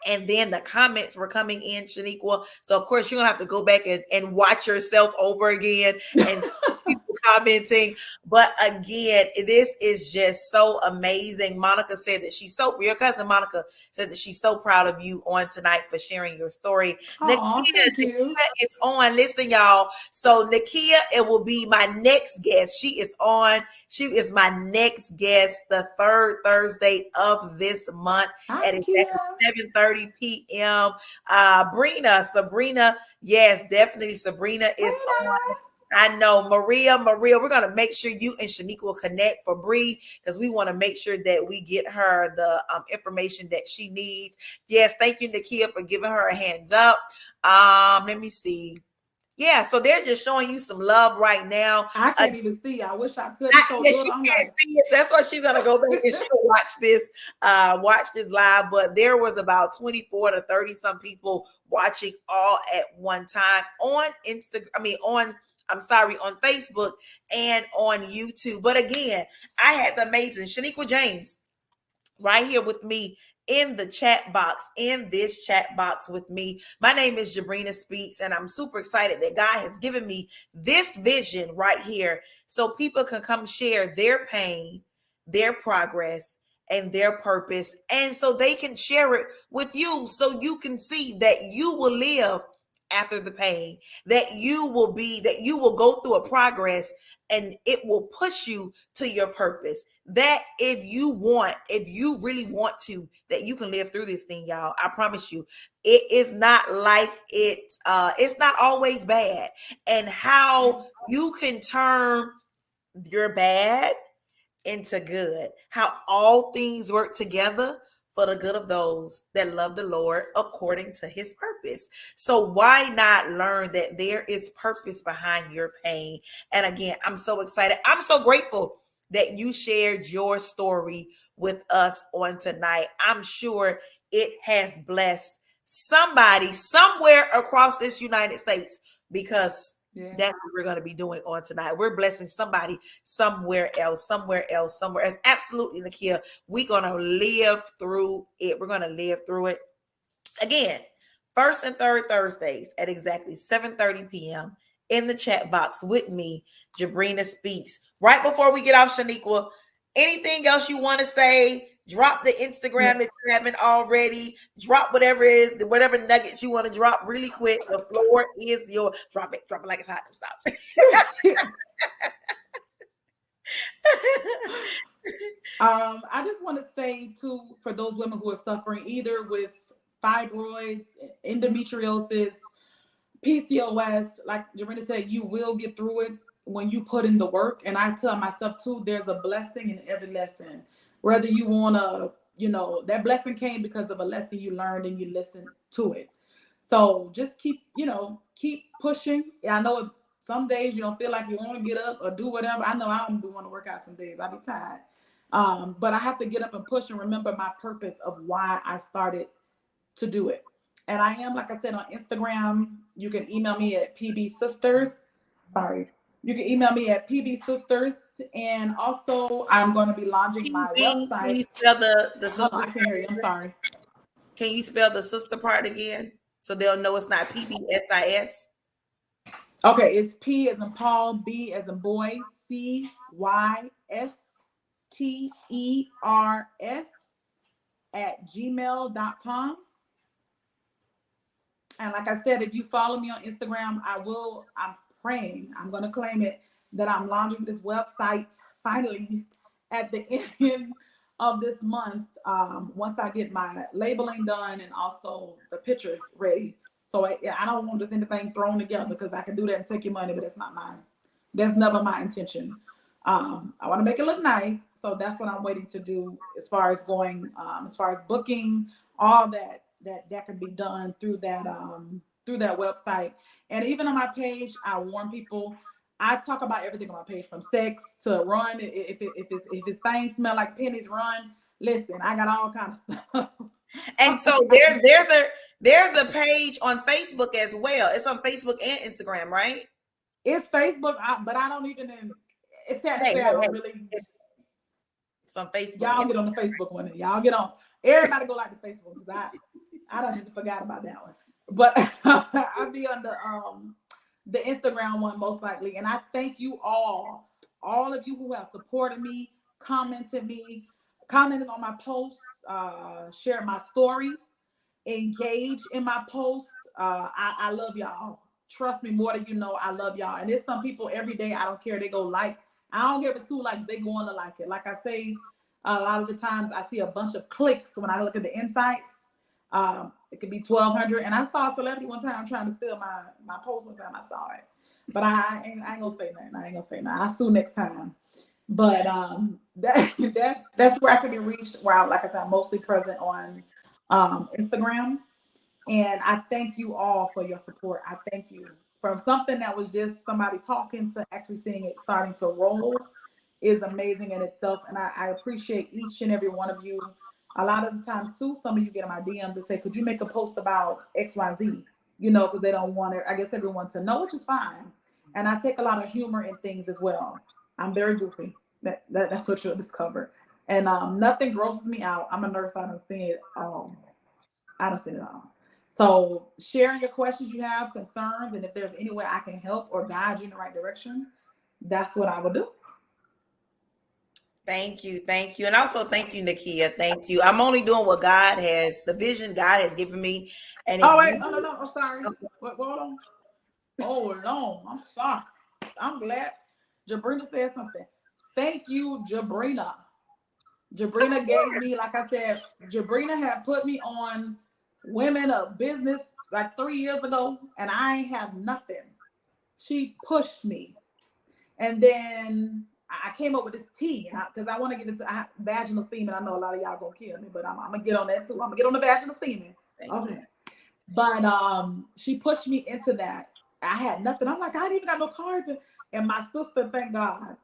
Speaker 1: and then the comments were coming in, Shaniqua. So of course you're gonna have to go back and watch yourself over again and people commenting. But again, this is just so amazing. Monica said that your cousin Monica said that she's so proud of you on tonight for sharing your story.
Speaker 2: Oh, thank you.
Speaker 1: Nakia is on. Listen, y'all. So Nakia, it will be my next guest. She is on. She is my next guest the third Thursday of this month
Speaker 2: Hi,
Speaker 1: at exactly
Speaker 2: Nakia.
Speaker 1: 7:30 p.m. Sabrina, yes, definitely. Sabrina is on.
Speaker 2: Sabrina.
Speaker 1: I know, Maria, we're going to make sure you and Shaniqua will connect for Bree because we want to make sure that we get her the information that she needs. Yes, thank you, Nakia, for giving her a hands up. Let me see. Yeah, so they're just showing you some love right now.
Speaker 2: I can't even see. I wish I could. It's so
Speaker 1: Yeah,
Speaker 2: little.
Speaker 1: she
Speaker 2: I'm
Speaker 1: can't
Speaker 2: like,
Speaker 1: see it. That's why she's gonna go back and she'll watch this live. But there was about 24 to 30 some people watching all at one time on Instagram. On Facebook and on YouTube. But again, I had the amazing Shaniqua James right here with me in the chat box, in this chat box with me. My name is Jabrina Speaks, and I'm super excited that God has given me this vision right here so people can come share their pain, their progress, and their purpose, and so they can share it with you so you can see that you will live after the pain, that you will go through a progress and it will push you to your purpose. That if you really want to, that you can live through this thing, y'all. I promise you, it is not like it's not always bad. And how you can turn your bad into good, how all things work together for the good of those that love the Lord according to his purpose. So why not learn that there is purpose behind your pain? And again, I'm so excited. I'm so grateful that you shared your story with us on tonight. I'm sure it has blessed somebody somewhere across this United States because
Speaker 2: yeah,
Speaker 1: that's what we're going to be doing on tonight. We're blessing somebody somewhere else, somewhere else, somewhere else. Absolutely, Nakia. We're going to live through it. We're going to live through it. Again, first and third Thursdays at exactly 7:30 p.m. in the chat box with me, Jabrina Speaks. Right before we get off, Shaniqua, anything else you want to say? Drop the
Speaker 2: yeah.
Speaker 1: Instagram if you haven't already. Drop whatever whatever nuggets you want to drop really quick. The floor is yours. Drop it like it's hot. Stop.
Speaker 2: I just want to say too, for those women who are suffering either with fibroids, endometriosis, PCOS, like Jarena said, you will get through it when you put in the work. And I tell myself too, there's a blessing in every lesson. Whether you want to, that blessing came because of a lesson you learned and you listened to it. So just keep pushing. I know some days you don't feel like you want to get up or do whatever. I know I don't want to work out some days. I be tired. But I have to get up and push and remember my purpose of why I started to do it. And I am, like I said, on Instagram. You can email me at pbsisters. Sorry. You can email me at pbsisters. And also, I'm going to be launching my
Speaker 1: PB, can
Speaker 2: website.
Speaker 1: you spell the
Speaker 2: Hold on,
Speaker 1: sister
Speaker 2: I can't hear you.
Speaker 1: part
Speaker 2: I'm
Speaker 1: again?
Speaker 2: sorry.
Speaker 1: Can you spell the sister part again so they'll know it's not PBSIS?
Speaker 2: Okay, it's P as in Paul, B as in boy, CYSTERS at gmail.com. And like I said, if you follow me on Instagram, I'm praying, I'm going to claim it, that I'm launching this website finally at the end of this month, once I get my labeling done and also the pictures ready. So I don't want just anything thrown together because I can do that and take your money, but that's not mine. That's never my intention. I want to make it look nice. So that's what I'm waiting to do as far as as far as booking, all that can be done through that website. And even on my page, I warn people. I talk about everything on my page, from sex to run. If it's things smell like pennies, run. Listen, I got all kind of stuff.
Speaker 1: And so there's a page on Facebook as well. It's on Facebook and Instagram, right?
Speaker 2: It's Facebook, but I don't even. It's sad to
Speaker 1: Hey,
Speaker 2: say
Speaker 1: hey,
Speaker 2: I don't
Speaker 1: hey.
Speaker 2: really.
Speaker 1: It's on Facebook
Speaker 2: Y'all
Speaker 1: and
Speaker 2: get on the Facebook one, and y'all get on. Everybody go like the Facebook because I don't even forgot about that one. But I'll be on the Instagram one most likely. And I thank you all of you who have supported me, commented on my posts, shared my stories, engaged in my posts. I love y'all. Trust me, more than you know, I love y'all. And there's some people every day, I don't care, they go like. I don't care if it's 2 likes, they going to like it. Like I say, a lot of the times I see a bunch of clicks when I look at the insights. It could be 1,200. And I saw a celebrity one time trying to steal my post one time. I saw it. But I ain't gonna say nothing. I ain't gonna say nothing. I'll sue next time. But that's where I can be reached. Where I, like I said, I'm mostly present on Instagram. And I thank you all for your support. I thank you. From something that was just somebody talking to actually seeing it starting to roll is amazing in itself. And I appreciate each and every one of you. A lot of the times, too, some of you get in my DMs and say, could you make a post about XYZ? You know, because they don't want it, I guess, everyone to know, which is fine. And I take a lot of humor in things as well. I'm very goofy. That's what you'll discover. And nothing grosses me out. I'm a nurse. I don't see it. I don't see it all. So sharing your questions you have, concerns, and if there's any way I can help or guide you in the right direction, that's what I will do.
Speaker 1: Thank you. Thank you. And also thank you, Nakia. Thank you. I'm only doing what God has, the vision God has given me. And if
Speaker 2: Oh wait,
Speaker 1: you
Speaker 2: no, no, no. I'm sorry. What? Hold on. Oh no, I'm sorry. I'm glad Jabrina said something. Thank you, Jabrina. Jabrina gave me, like I said, Jabrina had put me on Women of Business like 3 years ago, and I ain't have nothing. She pushed me. And then I came up with this tea because I want to get into vaginal steaming. I know a lot of y'all gonna kill me, but I'm gonna get on that too. I'm gonna get on the vaginal steaming.
Speaker 1: thank you.
Speaker 2: Okay. But she pushed me into that. I had nothing. I'm like, I didn't even got no cards. And my sister, thank God,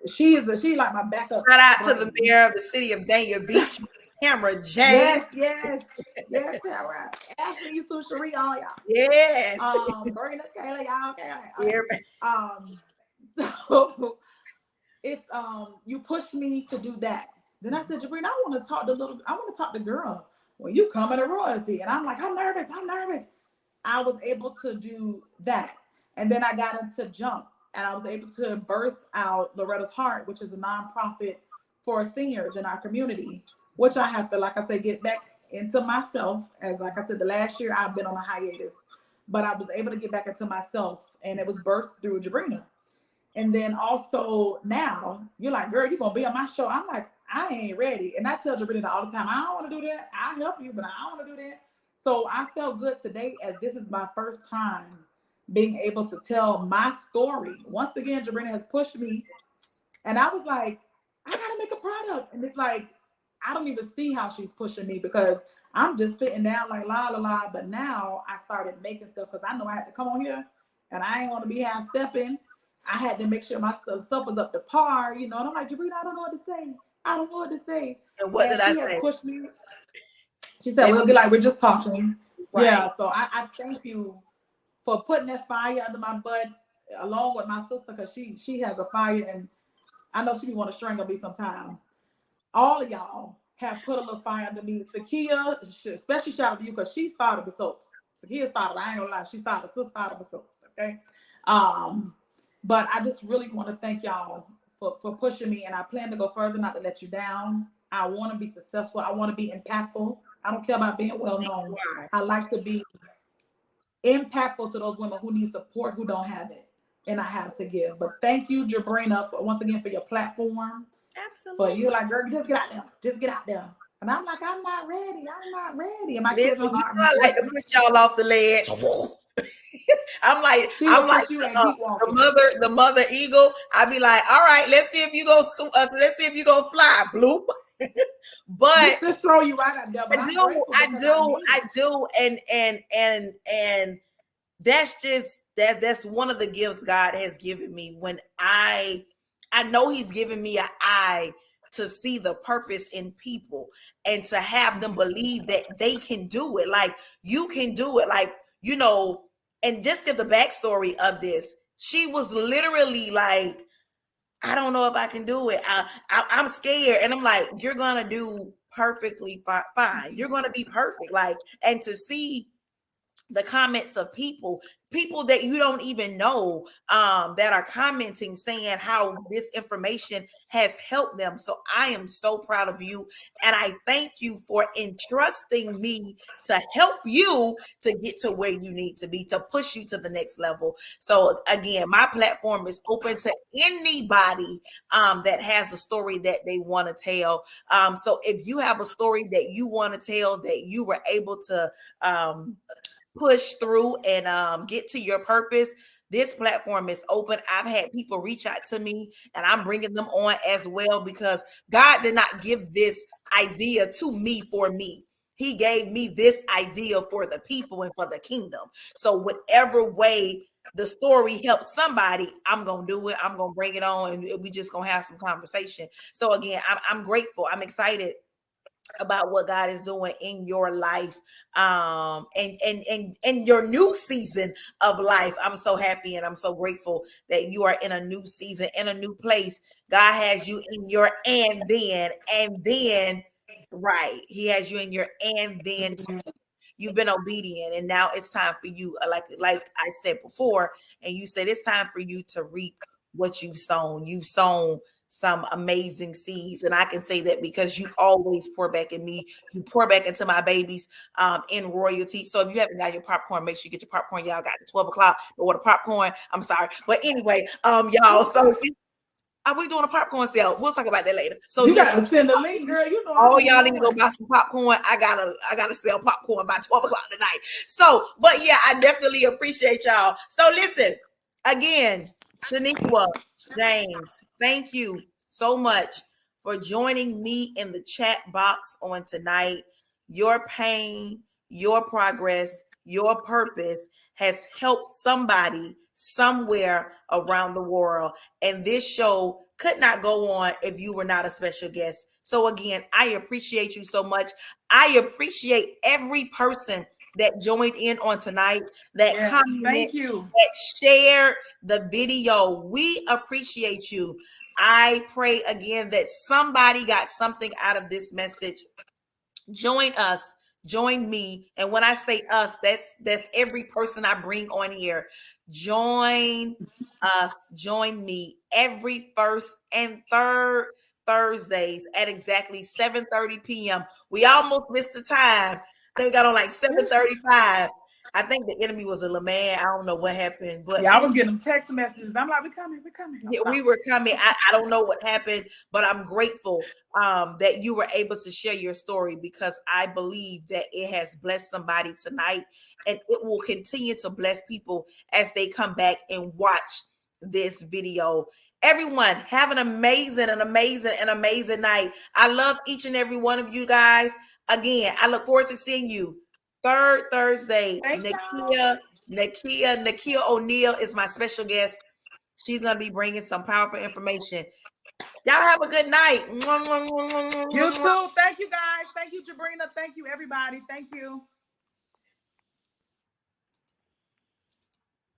Speaker 2: she like my backup
Speaker 1: Shout out to the
Speaker 2: brain.
Speaker 1: mayor of the city of Dania Beach, Tamara James.
Speaker 2: Yes, yes, yes, Tara. Ashley, you too, Cherie, all y'all.
Speaker 1: Yes.
Speaker 2: Brina, Kayla, y'all, okay, okay.
Speaker 1: Yeah.
Speaker 2: So it's you pushed me to do that. Then I said, Jabrina, I want to talk to girls. When you come in a royalty, and I'm like, I'm nervous. I was able to do that. And then I got into jump, and I was able to birth out Loretta's Heart, which is a nonprofit for seniors in our community, which I have to, like I said, get back into myself. As like I said, the last year I've been on a hiatus, but I was able to get back into myself, and it was birthed through Jabrina. And then also now you're like, girl, you're gonna be on my show. I'm like, I ain't ready. And I tell Jabrina all the time, I don't want to do that. I'll help you, but I don't want to do that. So I felt good today as this is my first time being able to tell my story. Once again, Jabrina has pushed me. And I was like, I gotta make a product. And it's like, I don't even see how she's pushing me because I'm just sitting down like la la la. But now I started making stuff because I know I had to come on here and I ain't want to be half stepping. I had to make sure my stuff was up to par, you know. And I'm like, Jabrina, I don't know what to say. I don't know what to say.
Speaker 1: And what
Speaker 2: And
Speaker 1: did I
Speaker 2: she has
Speaker 1: say?
Speaker 2: pushed me. She said,
Speaker 1: Let me
Speaker 2: we'll be like, we're just talking.
Speaker 1: right.
Speaker 2: Yeah. So I thank you for putting that fire under my butt along with my sister because she has a fire and I know she be want to strangle me sometimes. All of y'all have put a little fire under me. Sakia, especially shout out to you because she started the soaps. Sakia started, I ain't gonna lie, she started, sis started the soaps, okay? But I just really want to thank y'all for pushing me and I plan to go further, not to let you down. I want to be successful. I want to be impactful. I don't care about being well known. I like to be impactful to those women who need support, who don't have it. And I have to give. But thank you, Jabrina, for once again for your platform. But
Speaker 1: Absolutely.
Speaker 2: you're like, girl, just get out there. Just get out there. And I'm like, I'm not ready. I'm not ready. And my kids
Speaker 1: Listen,
Speaker 2: are
Speaker 1: you
Speaker 2: hard.
Speaker 1: know I like to push y'all off the ledge. I'm like,
Speaker 2: She will push you and keep
Speaker 1: the
Speaker 2: walking.
Speaker 1: mother eagle. I be like, all right, let's see if you go. Let's see if you gonna fly, bloop. But
Speaker 2: Just throw you right out there. But I'm grateful because I need
Speaker 1: I
Speaker 2: it.
Speaker 1: do, and that's one of the gifts God has given me. When I know He's given me an eye to see the purpose in people and to have them believe that they can do it. Like you can do it. Like you know, and just give the backstory of this. She was literally like, I don't know if I can do it. I'm scared. And I'm like, you're going to do perfectly fine. You're going to be perfect. Like, and to see the comments of people that you don't even know that are commenting saying how this information has helped them. So I am so proud of you and I thank you for entrusting me to help you to get to where you need to be, to push you to the next level. So again, my platform is open to anybody that has a story that they want to tell. So if you have a story that you want to tell that you were able to push through and get to your purpose, This platform is open. I've had people reach out to me and I'm bringing them on as well because God did not give this idea to me for me. He gave me this idea for the people and for the kingdom. So whatever way the story helps somebody, I'm gonna do it. I'm gonna bring it on, and we just gonna have some conversation. So again, I'm grateful. I'm excited about what God is doing in your life, and your new season of life. I'm so happy and I'm so grateful that you are in a new season, in a new place. God has you in your and then right. He has you in your and then you've been obedient, and now it's time for you, like I said before, and you said it's time for you to reap what you've sown. You've sown some amazing seeds, and I can say that because you always pour back in me. You pour back into my babies in royalty. So if you haven't got your popcorn, make sure you get your popcorn. Y'all got the 12 o'clock or the popcorn. I'm sorry, but anyway, y'all. So are we doing a popcorn sale? We'll talk about that later. So
Speaker 2: you
Speaker 1: yes,
Speaker 2: gotta send a link, girl. You know
Speaker 1: all
Speaker 2: I'm on
Speaker 1: y'all
Speaker 2: my
Speaker 1: need to go
Speaker 2: way.
Speaker 1: buy some popcorn. I gotta sell popcorn by 12 o'clock tonight. So, but yeah, I definitely appreciate y'all. So listen, again, Shaniqua James, thank you so much for joining me in the chat box on tonight. Your pain, your progress, your purpose has helped somebody somewhere around the world. And this show could not go on if you were not a special guest. So again, I appreciate you so much. I appreciate every person that joined in on tonight, that
Speaker 2: Yes,
Speaker 1: commented,
Speaker 2: thank you.
Speaker 1: that shared the video. We appreciate you. I pray again that somebody got something out of this message. Join us, join me, and when I say us, that's every person I bring on here. Join us, join me every first and third Thursdays at exactly 7:30 p.m. We almost missed the time. I think we got on like 7:35. I think the enemy was a little mad. I don't know what happened, but
Speaker 2: Yeah, I was getting text messages. I'm like, we're coming, we're coming. I'm
Speaker 1: yeah, we
Speaker 2: sorry.
Speaker 1: were coming. I don't know what happened, but I'm grateful that you were able to share your story, because I believe that it has blessed somebody tonight, and it will continue to bless people as they come back and watch this video. Everyone, have an amazing night. I love each and every one of you guys. Again, I look forward to seeing you third Thursday.
Speaker 2: Thank y'all.
Speaker 1: Nakia O'Neal is my special guest. She's going to be bringing some powerful information. Y'all have a good night.
Speaker 2: You too. Thank you, guys. Thank you, Jabrina. Thank you, everybody. Thank you.